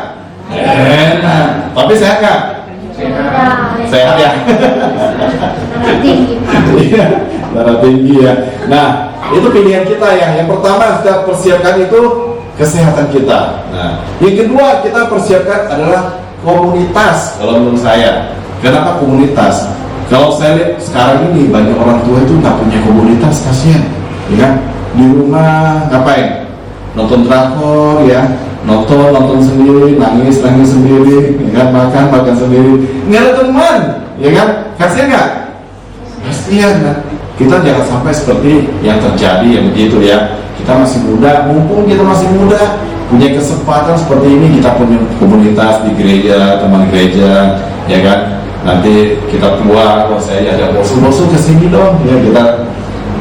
Enak. Tapi sehat nggak? Sehat ya. Iya, darah tinggi ya. Nah, itu pilihan kita ya. Yang pertama kita persiapkan itu kesehatan kita. Nah, yang kedua kita persiapkan adalah komunitas. Kalau menurut saya, kenapa komunitas? Kalau saya lihat sekarang ini banyak orang tua itu nggak punya komunitas, kasihan, ya kan? Di rumah ngapain? Nonton drakor ya, nonton sendiri, nangis sendiri, ya kan? Makan sendiri, nggak ada teman, ya kan? Kasihan nggak? Kasihan kan? Kita jangan sampai seperti yang terjadi yang begitu ya. Kita masih muda, mumpung kita masih muda, punya kesempatan seperti ini, kita punya komunitas di gereja, teman gereja, ya kan? Nanti kita tua, kalau saya ajak bosu-bosu ke sini dong, ya kita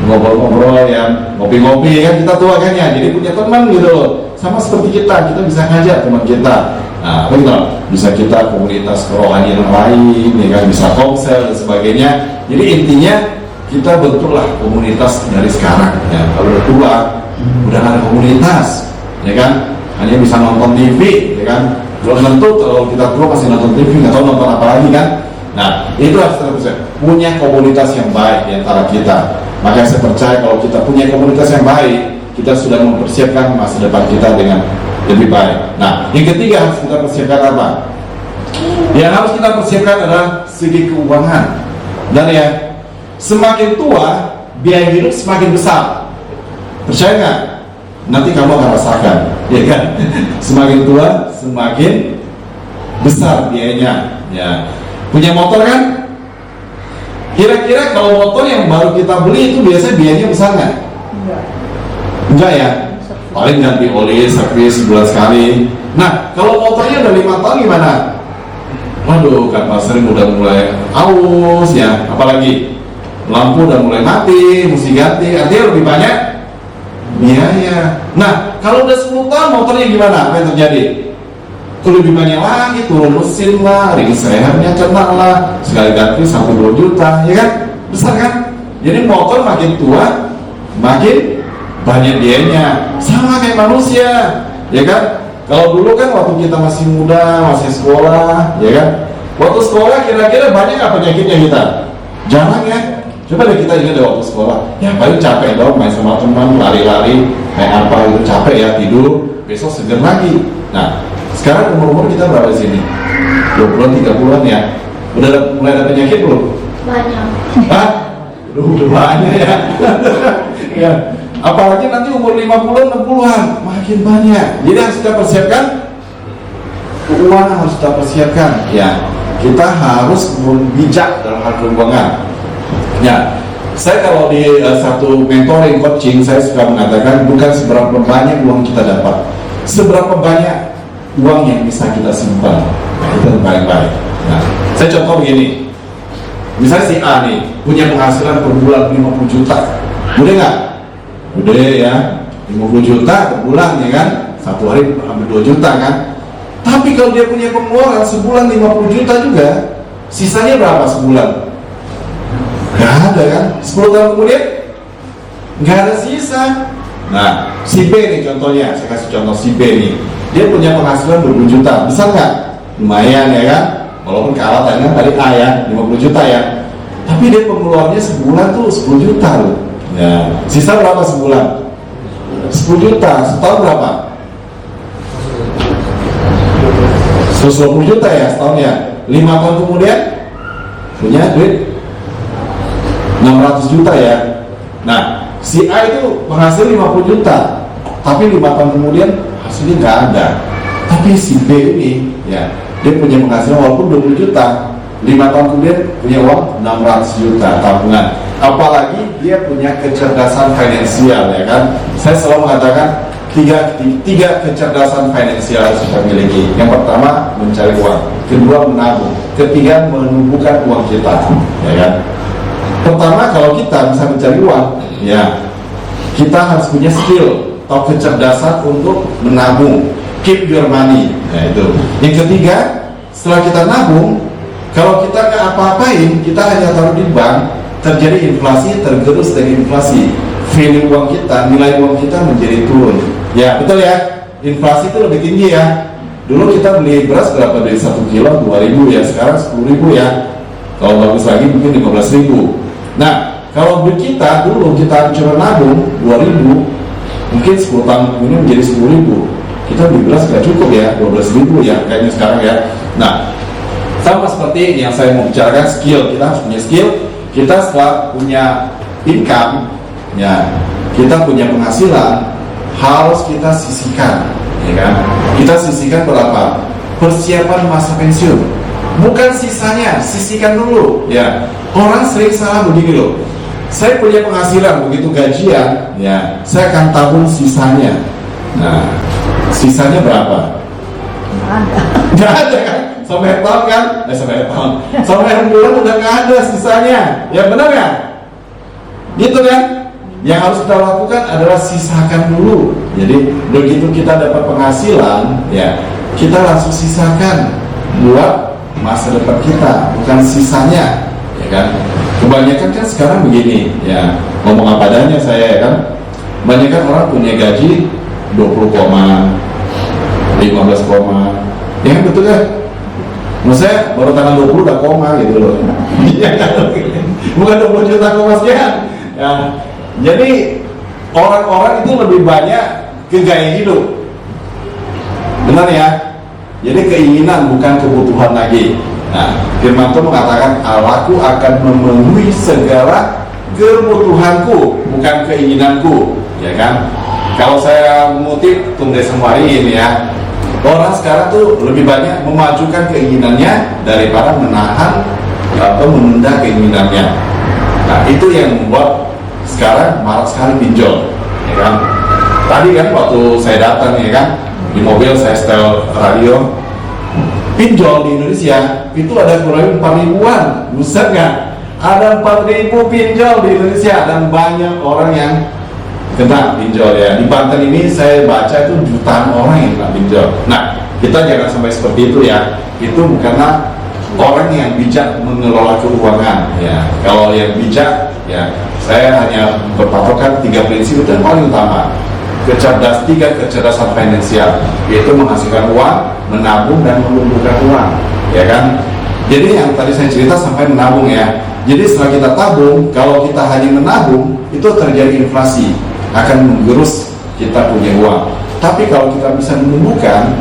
ngobrol-ngobrol ya, ngopi-ngopi ya kan, kita tua kan ya, jadi punya teman gitu loh. Sama seperti kita bisa ngajak teman kita. Nah, betul, bisa kita komunitas kerohanian lain, ya kan, bisa komsel dan sebagainya. Jadi intinya kita bentuklah komunitas dari sekarang ya. Kalau udah tua udah ada komunitas, ya kan, hanya bisa nonton TV, ya kan, belum tentu kalau kita tua masih nonton TV, nggak tahu nonton apa lagi kan. Nah, itu harus kita punya komunitas yang baik di antara kita. Maka saya percaya kalau kita punya komunitas yang baik, kita sudah mempersiapkan masa depan kita dengan lebih baik. Nah, yang ketiga harus kita persiapkan apa? Yang harus kita persiapkan adalah segi keuangan. Dan ya, semakin tua biaya hidup semakin besar. Percaya nggak? Nanti kamu akan rasakan, ya kan? Semakin tua semakin besar biayanya. Ya, punya motor kan? Kira-kira kalau motor yang baru kita beli itu biasanya biayanya besar nggak? Enggak ya? Paling ganti oli, servis sebulan sekali. Nah, kalau motornya udah 5 tahun gimana? Waduh, kan sering udah mulai aus ya, apalagi lampu udah mulai mati, mesti ganti, artinya lebih banyak biaya. Nah, kalau udah 10 tahun motornya gimana? Apa yang terjadi? Lebih banyak lagi, turun mesin lah, ring sehernya kena lah, sekali ganti sampai 2 juta, ya kan? Besar kan? Jadi motor makin tua, makin banyak biayanya. Sama kayak manusia, ya kan? Kalau dulu kan waktu kita masih muda, masih sekolah, ya kan? Waktu sekolah kira-kira banyak apa penyakitnya kita? Jarang ya? Coba deh kita ingat deh waktu sekolah, ya paling capek dong, main sama teman, lari-lari, kayak apa itu capek ya, tidur, besok seger lagi. Nah, sekarang umur kita berapa di sini? 20-an, 30-an ya? Udah mulai ada penyakit belum? Banyak. Hah? Udah banyak ya? Ya. Apalagi nanti umur 50-an, 60-an, makin banyak. Jadi harus kita persiapkan keuangan, harus kita persiapkan. Ya, kita harus bijak dalam hal keuangan. Ya, saya kalau di satu mentoring coaching, saya suka mengatakan bukan seberapa banyak uang kita dapat, seberapa banyak uang yang bisa kita simpan. Nah, itu yang paling baik. Nah, saya contoh begini, misalnya si A nih punya penghasilan per bulan 50 juta, udah nggak? Udah ya, 50 juta per bulan ya kan? satu hari hampir 2 juta kan. Tapi kalau dia punya pengeluaran sebulan 50 juta juga, sisanya berapa sebulan? Gak ada kan? 10 tahun kemudian gak ada sisa. Nah, si B nih contohnya, saya kasih contoh si B nih. Dia punya penghasilan 20 juta, besar nggak? Lumayan ya kan? Walaupun kalah dengan tadi A ya, 50 juta ya. Tapi dia pengeluarannya sebulan tuh 10 juta loh. Ya, sisa berapa sebulan? 10 juta, setahun berapa? 120 juta ya setahun ya. 5 tahun kemudian punya duit 600 juta ya. Nah, si A itu penghasil 50 juta, tapi 5 tahun kemudian hasilnya nggak ada. Tapi si B ini ya, dia punya penghasilan walaupun 20 juta, 5 tahun kemudian punya uang 600 juta tabungan. Apalagi dia punya kecerdasan finansial ya kan. Saya selalu mengatakan tiga kecerdasan finansial harus kita miliki. Yang pertama mencari uang, kedua menabung, ketiga menumbuhkan uang kita ya kan. Pertama, kalau kita bisa mencari uang ya, kita harus punya skill atau kecerdasan untuk menabung, keep your money. Nah itu. Yang ketiga, setelah kita nabung, kalau kita nggak apa-apain, kita hanya taruh di bank, terjadi inflasi, tergerus dari inflasi, value uang kita, nilai uang kita menjadi turun. Ya betul ya, inflasi itu lebih tinggi ya. Dulu kita beli beras berapa, dari 1 kilo 2.000 ya, sekarang 10.000 ya. Kalau bagus lagi mungkin 15.000. Nah, kalau duit kita dulu kita coba nabung 2.000, mungkin 10 tahun ini menjadi 10.000. Kita beli beras nggak cukup ya, 12.000 ya kayaknya sekarang ya. Nah, sama seperti yang saya mau bicarakan, skill. Kita harus punya skill. Kita setelah punya income ya, kita punya penghasilan, harus kita sisihkan ya kan. Kita sisihkan berapa? Persiapan masa pensiun, bukan sisanya, sisihkan dulu ya. Orang sering salah begini loh, saya punya penghasilan begitu gajian ya, saya akan tabung sisanya. Nah, sisanya berapa? Nggak ada kan? Sampai tahun kan? Sampai bulan udah nggak ada sisanya. Ya benar ya? Gitu kan? Yang harus kita lakukan adalah sisakan dulu. Jadi begitu kita dapat penghasilan ya, kita langsung sisakan buat masa depan kita, bukan sisanya. Ya kan? Kebanyakan kan sekarang begini ya, ngomong apa adanya saya ya kan. Kebanyakan orang punya gaji 20 koma, 15 koma, ya kan, betul kan? Menurut saya baru tanggal 20 udah koma gitu loh. Bukan 20 juta koma sekian ya. Jadi orang-orang itu lebih banyak ke gaya hidup, benar ya? Jadi keinginan bukan kebutuhan lagi. Nah, Firman Tuhan mengatakan Allahku akan memenuhi segala kebutuhanku, bukan keinginanku, ya kan? Kalau saya mengutip tulis semari ini ya, orang sekarang tuh lebih banyak memajukan keinginannya daripada menahan atau menunda keinginannya. Nah, itu yang membuat sekarang marak sekali pinjol, ya kan? Tadi kan waktu saya datang ya kan, di mobil saya setel radio, pinjol di Indonesia itu ada kurang lebih 4.000-an, buset nggak? Ada 4.000 pinjol di Indonesia dan banyak orang yang kena pinjol ya. Di Banten ini saya baca itu jutaan orang yang kena pinjol. Nah, kita jangan sampai seperti itu ya. Itu bukanlah orang yang bijak mengelola keuangan ya. Kalau yang bijak ya, saya hanya berpatokan 3 prinsip dan paling utama. Kecerdasan finansial, yaitu menghasilkan uang, menabung dan menumbuhkan uang, ya kan? Jadi yang tadi saya cerita sampai menabung ya. Jadi setelah kita tabung, kalau kita hanya menabung, itu terjadi inflasi, akan menggerus kita punya uang. Tapi kalau kita bisa menumbuhkan,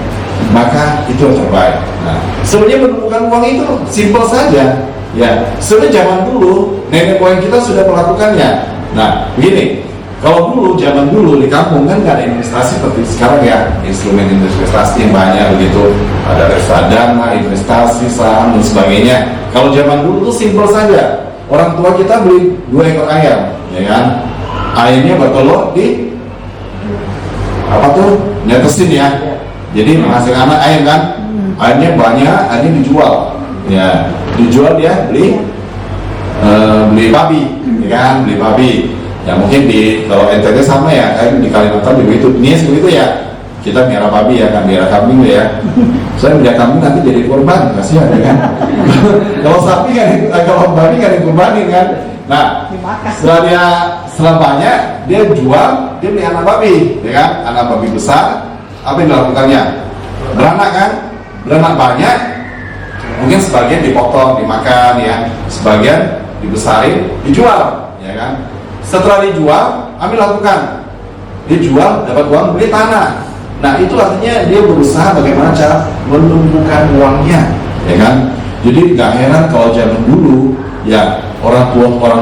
maka itu yang terbaik. Nah, sebenarnya menumbuhkan uang itu simpel saja, ya. Sebenarnya zaman dulu nenek moyang kita sudah melakukannya. Nah, begini. Kalau dulu, zaman dulu di kampung kan nggak ada investasi seperti sekarang ya, instrumen investasi yang banyak begitu, ada reksadana, investasi, saham dan sebagainya. Kalau zaman dulu tuh simpel saja, orang tua kita beli 2 ekor ayam, ya kan, ayamnya bertelur di apa tuh, netesin ya, jadi menghasilkan anak ayam kan, ayamnya banyak, ayamnya dijual, ya, dijual dia beli babi, ya kan, beli babi. Ya mungkin di kalau NTT sama ya, kayak di Kalimantan begitu, Nias begitu ya. kita miara babi ya kan, miara kambing ya. Saya miara kambing nanti jadi korban, kasihan ya kan. Kalau sapi kan, kalau babi kan dikorbanin kan. Nah, setelah banyak dia jual, dia beli anak babi, ya kan? Anak babi besar, apa yang dilakukannya? Beranak kan? Beranak banyak, mungkin sebagian dipotong, dimakan ya, sebagian dibesarin, dijual, ya kan? Setelah dijual, kami lakukan, dijual dapat uang beli tanah. Nah itu artinya dia berusaha bagaimana cara menumbuhkan uangnya, ya kan? Jadi nggak heran kalau zaman dulu ya orang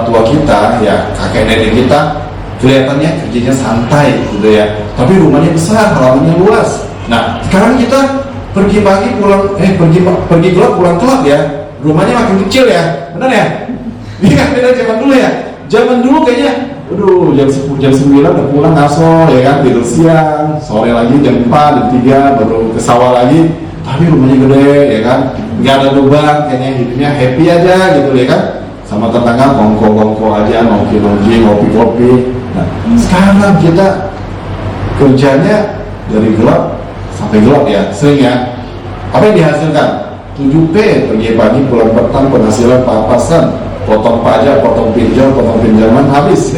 tua kita ya kakek nenek kita kelihatannya kerjanya santai gitu ya, tapi rumahnya besar, halamannya luas. Nah sekarang kita pergi pagi pulang pergi gelap pulang gelap ya, rumahnya makin kecil ya, benar ya? Ini kan beda zaman dulu ya. Zaman dulu kayaknya aduh jam 10 jam 9 udah pulang ngaso ya kan, tidur siang, sore lagi jam 4 jam 3 baru ke sawah lagi, tapi rumahnya gede ya kan, nggak ada beban, kayaknya hidupnya happy aja gitu ya kan, sama tetangga kongko aja, ngopi kopi. Nah sekarang kita kerjanya dari gelap sampai gelap ya, sering ya. Apa yang dihasilkan? 7P, pergi pagi pulang petang, penghasilan pas-pasan, potong pajak, potong pinjaman habis.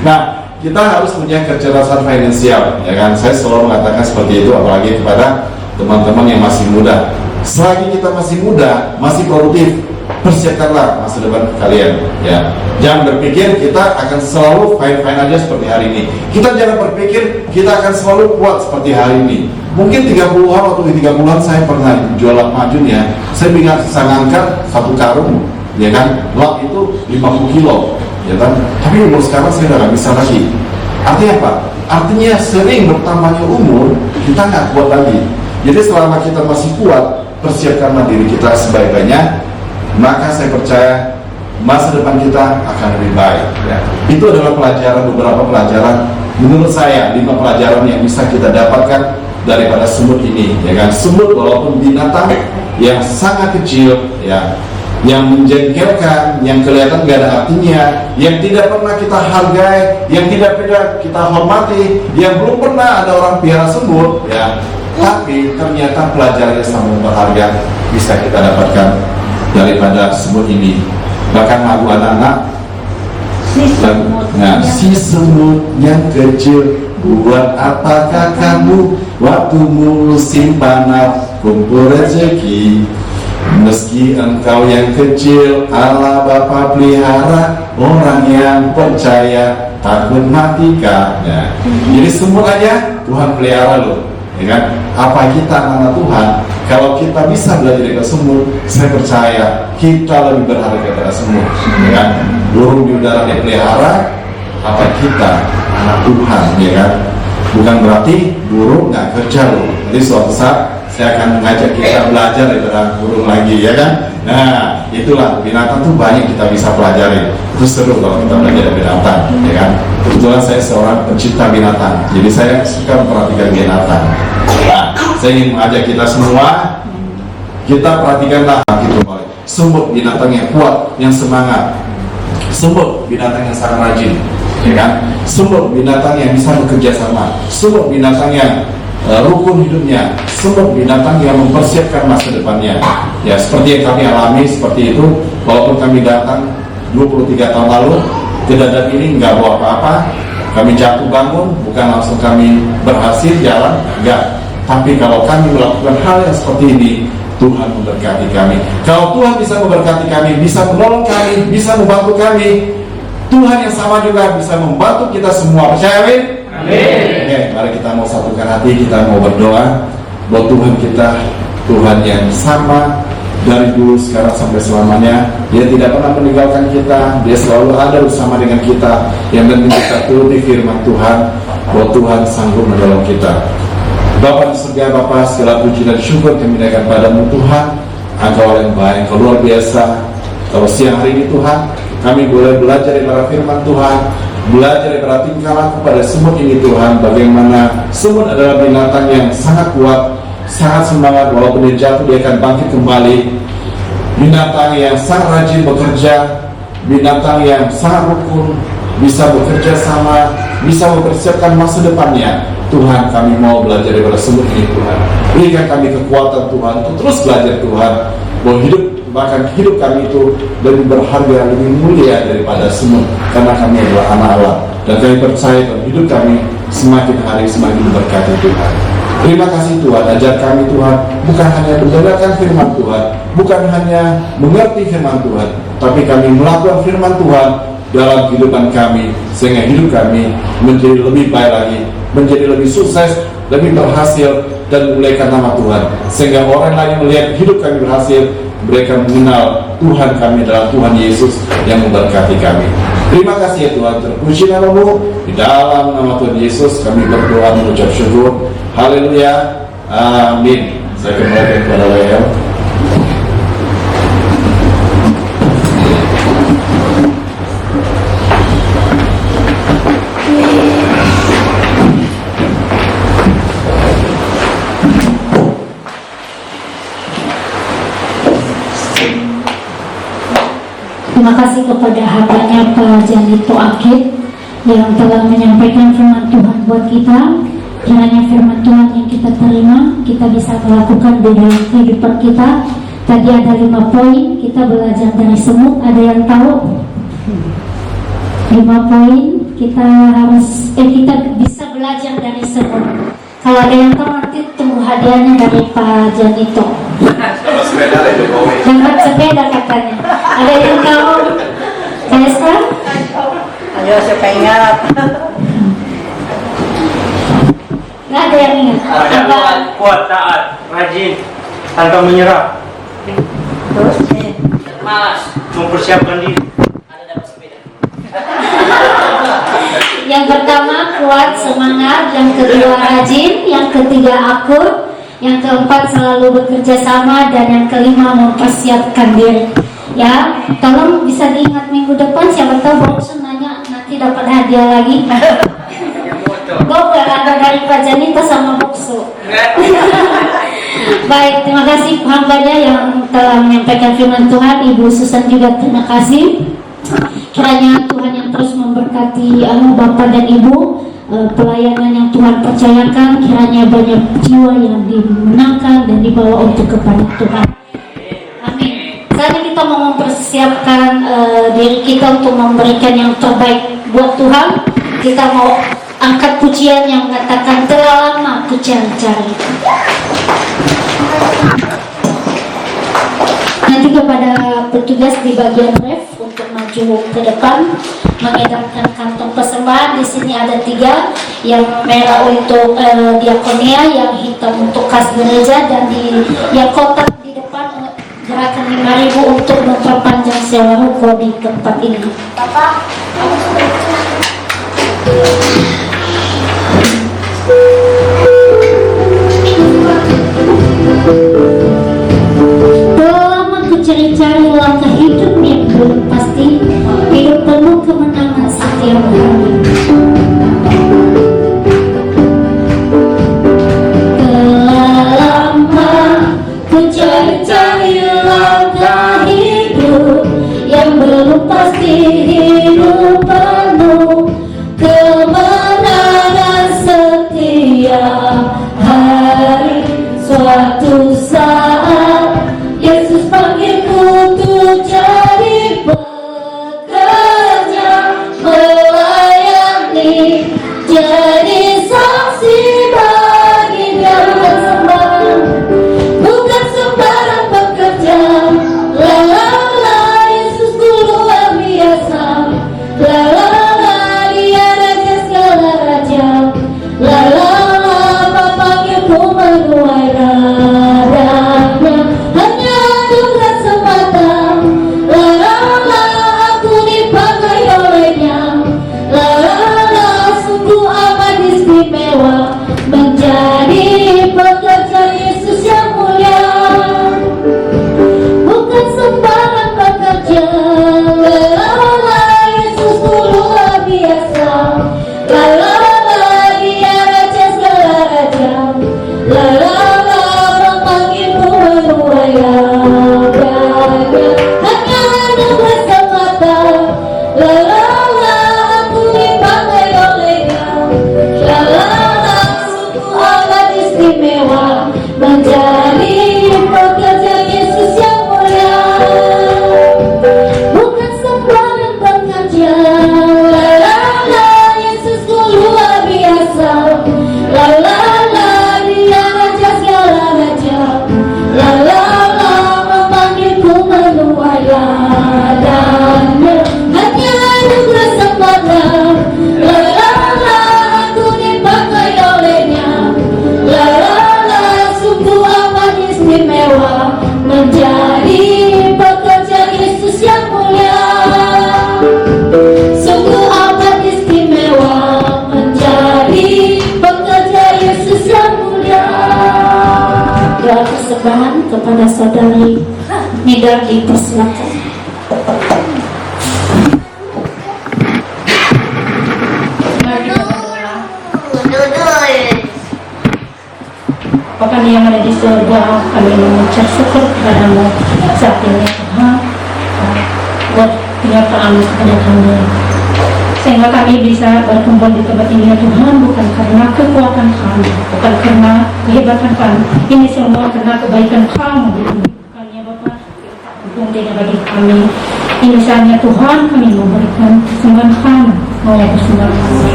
Nah, kita harus punya kecerdasan finansial, ya kan? Saya selalu mengatakan seperti itu, apalagi kepada teman-teman yang masih muda. Selagi kita masih muda, masih produktif, persiapkanlah masa depan kalian. Ya, jangan berpikir kita akan selalu fine aja seperti hari ini. Kita jangan berpikir kita akan selalu kuat seperti hari ini. Mungkin 30-an waktu di 3 bulan saya pernah jualan majun ya. Saya bisa ngangkat 1 karung. Ya kan, lap itu 50 kilo, ya kan. Tapi umur sekarang saya udah nggak bisa lagi. Artinya apa? Artinya sering bertambahnya umur, kita nggak kuat lagi. Jadi selama kita masih kuat, persiapkanlah diri kita sebaik-baiknya. Maka saya percaya masa depan kita akan lebih baik. Ya. Itu adalah beberapa pelajaran. Menurut saya 5 pelajaran yang bisa kita dapatkan daripada semut ini, ya kan. Semut walaupun binatang yang sangat kecil, ya, yang menjengkelkan, yang kelihatan gak ada artinya, yang tidak pernah kita hargai, yang tidak pernah kita hormati, yang belum pernah ada orang piara semut, ya, tapi ternyata pelajarannya sangat berharga bisa kita dapatkan daripada semut ini. Bahkan lagu anak-anak, si semut yang kecil, buat apakah kamu waktu musim panas kumpul rezeki? Meski engkau yang kecil, Allah Bapa pelihara, orang yang percaya takut mati kan. Ya. Jadi semut aja Tuhan pelihara loh, ya kan? Apa kita anak Tuhan? Kalau kita bisa belajar dari semut, saya percaya kita lebih berharga daripada semut, ya kan? Burung di udara dipelihara, apa kita anak Tuhan, ya kan? Bukan berarti burung nggak kerja loh. Jadi suatu saat saya akan mengajak kita belajar daripada burung lagi, ya kan? Nah, itulah binatang tuh banyak kita bisa pelajari. Itu seru kalau kita belajar dari binatang, ya kan? Kebetulan saya seorang pencinta binatang, jadi saya suka memperhatikan binatang. Nah, saya ingin mengajak kita semua, kita perhatikanlah gitu, semut binatang yang kuat, yang semangat, semut binatang yang sangat rajin, ya kan? Semut binatang yang bisa bekerja sama, semut binatang yang rukun hidupnya, semut binatang yang mempersiapkan masa depannya. Ya, seperti yang kami alami seperti itu. Walaupun kami datang 23 tahun lalu, kejadian ini nggak bawa apa-apa. Kami jatuh bangun, bukan langsung kami berhasil jalan, enggak. Tapi kalau kami melakukan hal yang seperti ini, Tuhan memberkati kami. Kalau Tuhan bisa memberkati kami, bisa menolong kami, bisa membantu kami, Tuhan yang sama juga bisa membantu kita semua. Percaya, amin? Amin. Oke, mari kita mau satukan hati, kita mau berdoa buat Tuhan kita, Tuhan yang sama dari dulu, sekarang sampai selamanya. Dia tidak pernah meninggalkan kita, Dia selalu ada bersama dengan kita. Yang penting kita turuti firman Tuhan, bahwa Tuhan sanggup menolong kita. Bapa di surga, Bapa, segala puji dan syukur kami naikkan padamu Tuhan. Engkau yang baik, Engkau luar biasa. Kalau siang hari ini Tuhan, kami boleh belajar daripada firman Tuhan, belajar daripada tingkah laku pada semut ini Tuhan. Bagaimana semut adalah binatang yang sangat kuat, sangat semangat, walaupun dia jatuh dia akan bangkit kembali. Binatang yang sangat rajin bekerja, binatang yang sangat rukun, bisa bekerja sama, bisa mempersiapkan masa depannya. Tuhan, kami mau belajar daripada semua ini Tuhan. Berikan kami kekuatan Tuhan untuk terus belajar Tuhan, bahwa bahkan hidup kami itu lebih berharga, lebih mulia daripada semua, karena kami adalah anak Allah. Dan kami percaya Tuhan, hidup kami semakin hari semakin diberkati Tuhan. Terima kasih Tuhan, ajar kami Tuhan, bukan hanya mendengarkan firman Tuhan, bukan hanya mengerti firman Tuhan, tapi kami melakukan firman Tuhan dalam kehidupan kami, sehingga hidup kami menjadi lebih baik lagi, menjadi lebih sukses, lebih berhasil, dan memuliakan nama Tuhan, sehingga orang lain melihat hidup kami berhasil, mereka mengenal Tuhan kami adalah Tuhan Yesus yang memberkati kami. Terima kasih ya Tuhan, terpuji nama-Mu. Di dalam nama Tuhan Yesus kami berdoa mengucap syukur. Haleluya, amin. Saya kembali kepada Leo. Terima kasih kepada hambanya Pak Janito Akid yang telah menyampaikan firman Tuhan buat kita. Kiranya firman Tuhan yang kita terima, kita bisa melakukan di dalam kehidupan kita. Tadi ada 5 poin, kita belajar dari semut. Ada yang tahu? 5 poin, kita bisa belajar dari semut. Kalau ada yang tahu, nanti tunggu hadiahnya dari Pak Janito. Dapat sepeda katanya. Ada yang tahu? Saya sekarang? Ayo siapa ingat? Nggak ada yang ingat. Kuat, taat, rajin, tanpa menyerah, Terus nih. Malas. mempersiapkan diri. Ada dapat sepeda. Yang pertama kuat, semangat. Yang kedua rajin. Yang ketiga akur. Yang keempat selalu bekerja sama. Dan yang kelima mempersiapkan diri. Ya, tolong bisa diingat minggu depan. Siapa tahu Boksu nanya nanti dapat hadiah lagi. Gue ada dari Pak Janito sama Boksu. Baik, terima kasih hambanya yang telah menyampaikan firman Tuhan. Ibu Susan juga terima kasih. Kiranya Tuhan yang terus memberkati Bapak dan Ibu, pelayanan yang Tuhan percayakan. Kiranya banyak jiwa yang dimenangkan dan dibawa untuk kepada Tuhan. Amin. Saatnya kita mau mempersiapkan diri kita untuk memberikan yang terbaik buat Tuhan. Kita mau angkat pujian yang mengatakan telah lama ku cari-cari. Nanti kepada petugas di bagian ref untuk maju ke depan mengedarkan kantong persembahan. Di sini ada 3, yang merah untuk diakonia, yang hitam untuk kas gereja, dan yang kotak di depan gerakan 5.000 untuk memperpanjang sewa ruko di tempat ini. Bapak, lama ku cari-cari langkah hidup yang belum pasti, hidup penuh kemenangan setiap hari. Telah lama ku cari-cari langkah hidup yang belum pasti, hidup penuh kemenangan dipersilakan. Bapa yang ada di surga, kami mengucap syukur kepadamu saat ini Tuhan buat penyertaan kepada kami, sehingga kami bisa berkumpul di tempat ini ya Tuhan, bukan karena kekuatan kami, bukan karena kehebatan kami, ini semua karena kebaikan kamu. Bukannya Bapa untuknya bagi kami, ini saatnya Tuhan kami memberikan persembahan kami, mau persembahan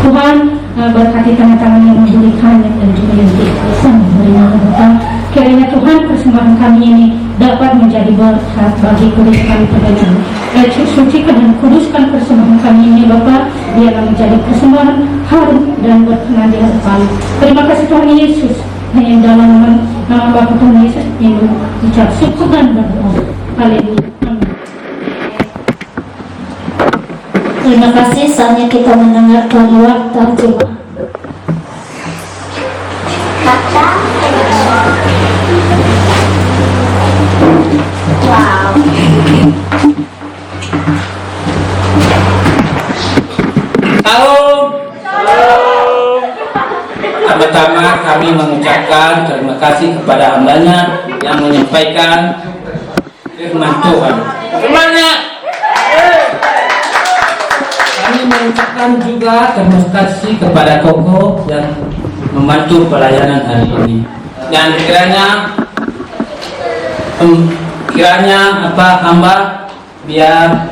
Tuhan. Berkati tangan-tangan yang memberikannya dan juga yang diikhlaskan memberinya Tuhan. Kiranya Tuhan persembahan kami ini dapat menjadi berkat bagi kuduskan persembahan. Sucikan dan kuduskan persembahan kami ini Bapa, biarlah menjadi persembahan harum dan berkenan di hadapan. Terima kasih Tuhan Yesus. Hanya dalam nama Bapa Tuhan Yesus yang ucap syukur dan berdoa. Haleluya. Terima kasih, saatnya kita mendengarkan warta jemaat. Pertama kami mengucapkan terima kasih kepada hambanya yang menyampaikan firman Tuhan. Semuanya. Kami mengucapkan juga terima kasih kepada Koko yang membantu pelayanan hari ini. Dan kiranya hamba biar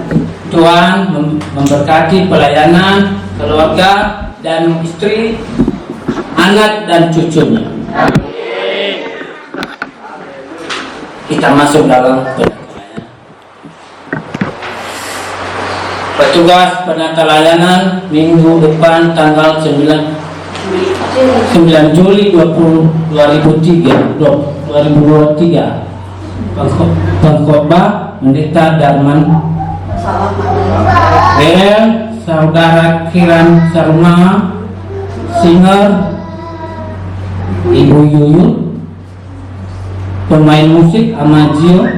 Tuhan memberkati pelayanan keluarga dan istri, anak dan cucunya. Kita masuk dalam petugas penata layanan minggu depan tanggal 9 Juli 2023 pengkhotbah Pendeta Darman Del, Saudara Kiran Sarma, singer Ibu Yuyun, pemain musik Amajio,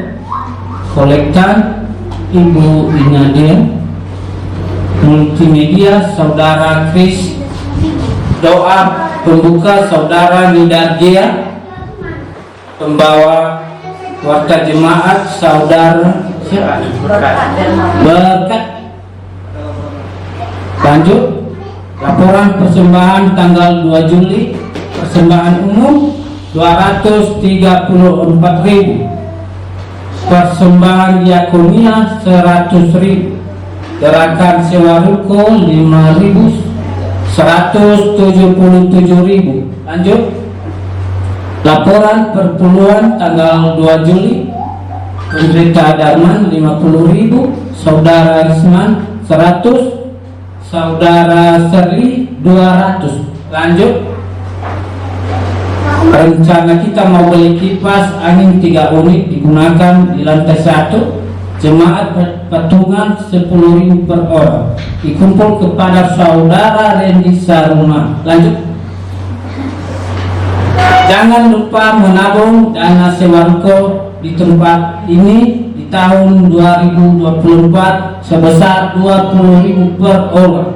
kolektan Ibu Inadia, multimedia Saudara Chris, doa pembuka Saudara Nidargia, pembawa warta jemaat Saudara Berkat. Lanjut, laporan persembahan tanggal 2 Juli, persembahan umum 234.000, persembahan diakonia 100.000, gerakan sewa ruko 5.000, 177.000. Lanjut, laporan perpuluhan tanggal 2 Juli, Pendeta Darman 50.000, Saudara Risman 100, Saudara Seri 200. Lanjut, rencana kita mau beli kipas angin 3 unit digunakan di lantai 1, jemaat patungan 10.000 per orang, dikumpul kepada Saudara Randy Saruma. Lanjut, jangan lupa menabung dana sewa ruko di tempat ini di tahun 2024 sebesar 20.000 per orang.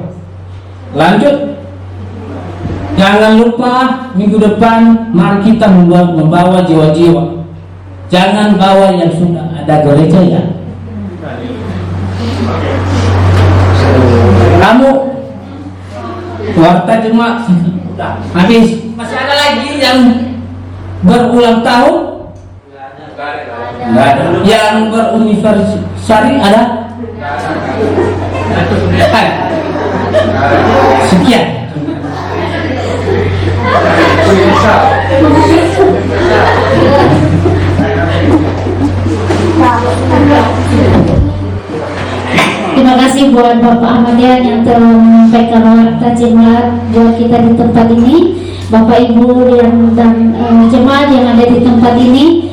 Lanjut, jangan lupa minggu depan mari kita membawa jiwa-jiwa. Jangan bawa yang sudah ada gereja ya. Kamu warta jemaat sudah habis, masih ada lagi yang berulang tahun? Enggak ada. Yang beruniversari ada? Sekian. Terima kasih buat Bapak Ahmadiyah yang telah menyampaikan warta jemaat buat kita di tempat ini. Bapak Ibu dan jemaat yang ada di tempat ini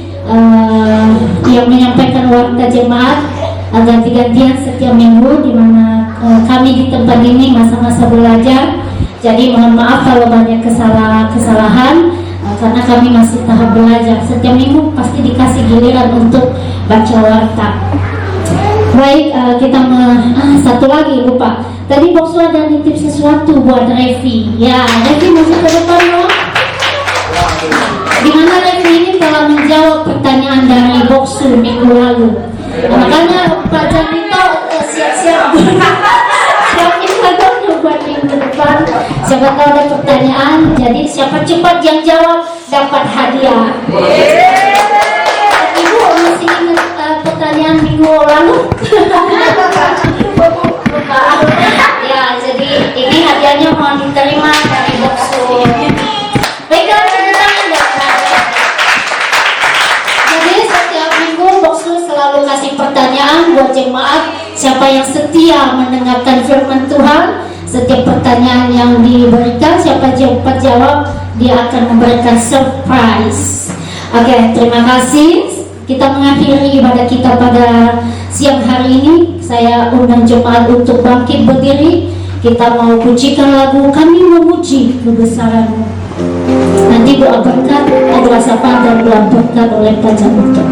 yang menyampaikan warta jemaat ganti-gantian setiap minggu, di mana kami di tempat ini masa-masa belajar. Jadi mohon maaf kalau banyak kesalahan karena kami masih tahap belajar. Setiap minggu pasti dikasih giliran untuk baca warta. Baik, kita satu lagi lupa. Tadi Boksu ada nitip sesuatu buat Revi. Ya, Revi masuk ke depan loh. Dimana Revi ini telah menjawab pertanyaan dari Boksu minggu lalu. Makanya Pak Janito siap-siap siapin lagu buat minggu depan. Siapa tahu ada pertanyaan. Jadi siapa cepat yang jawab dapat hadiah. Ibu masih ingat pertanyaan minggu lalu? Ya, jadi ini hadiahnya mohon diterima dari Boksu. Baiklah, jadi setiap minggu Boksu selalu kasih pertanyaan buat jemaat. Siapa yang setia mendengarkan firman Tuhan, setiap pertanyaan yang diberikan, siapa cepat jawab, dia akan memberikan surprise. Oke, terima kasih. Kita mengakhiri ibadah kita pada siang hari ini. Saya undang jemaat untuk bangkit berdiri. Kita mau pujikan lagu Kami Memuji Kebesaran-Mu. Nanti doa berkat adalah sapa dan doa berkat oleh Pak Janito.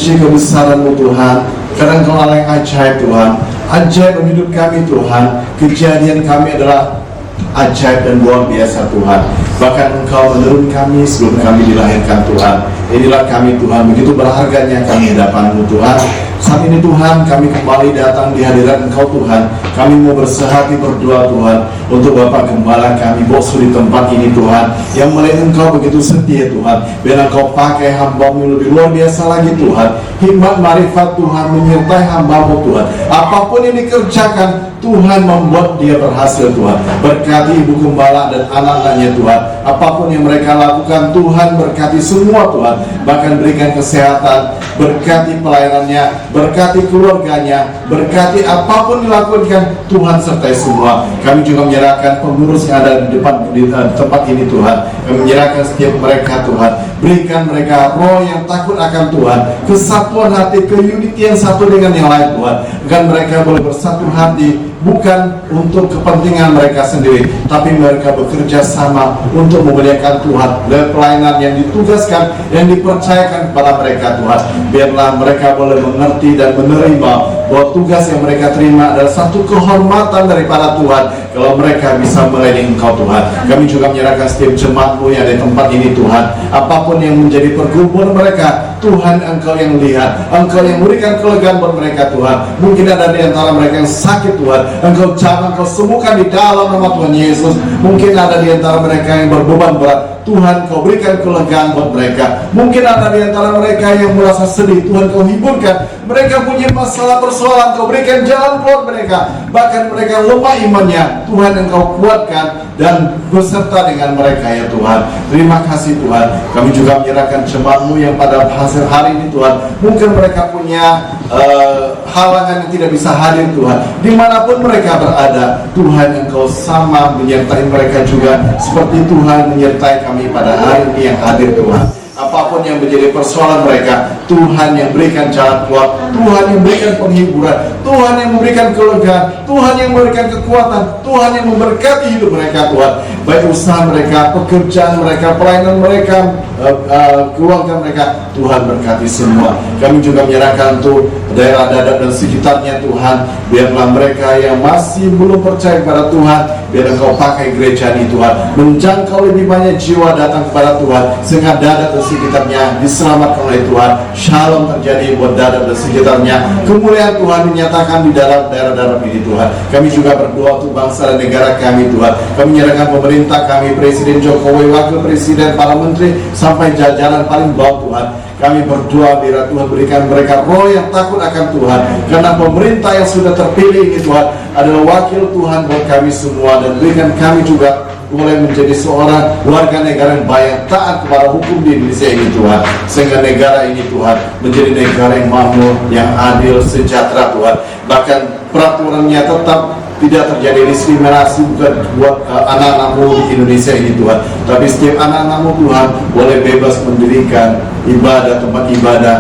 Kebesaran-Mu Tuhan, karena Engkau Allah yang ajaib Tuhan, ajaib dalam hidup kami Tuhan. Kejadian kami adalah ajaib dan luar biasa Tuhan. Bahkan Engkau menurun kami sebelum kami dilahirkan Tuhan. Inilah kami Tuhan, begitu berharganya kami hadapan-Mu Tuhan. Saat ini Tuhan, kami kembali datang di hadirat Engkau Tuhan. Kami mau bersehati berdoa Tuhan untuk Bapak Gembala kami Boksu di tempat ini Tuhan, yang melihat Engkau begitu setia Tuhan. Biar Engkau pakai hamba-Mu lebih luar biasa lagi Tuhan. Hikmat marifat Tuhan menyertai hamba-Mu Tuhan. Apapun yang dikerjakan, Tuhan membuat dia berhasil Tuhan. Berkati Ibu Gembala dan anak-anaknya Tuhan. Apapun yang mereka lakukan, Tuhan berkati semua Tuhan. Bahkan berikan kesehatan, berkati pelayanannya, berkati keluarganya, berkati apapun dilakukan, Tuhan sertai semua. Kami juga menyerahkan pengurus yang ada di depan di tempat ini Tuhan. Kami menyerahkan setiap mereka Tuhan. Berikan mereka roh yang takut akan Tuhan, kesatuan hati, keunitian satu dengan yang lain Tuhan. Agar mereka boleh bersatu hati, bukan untuk kepentingan mereka sendiri, tapi mereka bekerja sama untuk memuliakan Tuhan. Dan pelayanan yang ditugaskan, yang dipercayakan kepada mereka Tuhan, biarlah mereka boleh mengerti dan menerima bahwa tugas yang mereka terima adalah satu kehormatan daripada Tuhan kalau mereka bisa melayani Engkau Tuhan. Kami juga menyerahkan setiap jemaat-Mu yang ada di tempat ini Tuhan. Apapun yang menjadi pergumulan mereka, Tuhan Engkau yang lihat, Engkau yang memberikan kelegaan buat mereka Tuhan. Mungkin ada di antara mereka yang sakit Tuhan, Engkau jamah, Engkau sembuhkan di dalam nama Tuhan Yesus. Mungkin ada di antara mereka yang berbeban berat, Tuhan Kau berikan kelegaan buat mereka. Mungkin ada di antara mereka yang merasa sedih, Tuhan Kau hiburkan. Mereka punya masalah persoalan, Kau berikan jalan keluar mereka. Bahkan mereka lemah imannya, Tuhan Engkau kuatkan dan beserta dengan mereka ya Tuhan. Terima kasih Tuhan. Kami juga menyerahkan jemaat-Mu yang pada hasil hari ini Tuhan. Mungkin mereka punya halangan yang tidak bisa hadir Tuhan. Dimanapun mereka berada, Tuhan Engkau sama menyertai mereka juga seperti Tuhan menyertai kami pada hari ini yang hadir Tuhan. apapun yang menjadi persoalan mereka, Tuhan yang berikan jalan keluar, Tuhan yang berikan penghiburan, Tuhan yang memberikan kelegaan, Tuhan yang memberikan kekuatan, Tuhan yang memberkati hidup mereka, Tuhan. Baik usaha mereka, pekerjaan mereka, pelayanan mereka, keluarga mereka, Tuhan berkati semua. Kami juga menyerahkan untuk daerah Dadap dan sekitarnya, Tuhan. Biarlah mereka yang masih belum percaya kepada Tuhan, biar Engkau pakai gereja ini, Tuhan, menjangkau lebih banyak jiwa datang kepada Tuhan, sehingga Dadap dan sekitarnya diselamatkan oleh Tuhan. Shalom terjadi buat Dadap dan sekitarnya. Kemuliaan Tuhan dinyatakan di dalam daerah-daerah ini, Tuhan. Kami juga berdoa untuk bangsa dan negara kami, Tuhan. Kami menyerahkan pemerintah kami, Presiden Jokowi, Wakil Presiden, para menteri, sampai jajaran paling bawah, Tuhan. Kami berdoa biar Tuhan berikan mereka roh yang takut akan Tuhan, karena pemerintah yang sudah terpilih ini, Tuhan, adalah wakil Tuhan buat kami semua. Dan berikan kami juga boleh menjadi seorang warga negara yang baik, taat kepada hukum di Indonesia ini, Tuhan, sehingga negara ini, Tuhan, menjadi negara yang makmur, yang adil, sejahtera, Tuhan. Bahkan peraturannya tetap tidak terjadi diskriminasi, bukan buat anak-anakmu di Indonesia ini, Tuhan, tapi setiap anak-anakmu, Tuhan, boleh bebas mendirikan ibadah, tempat ibadah,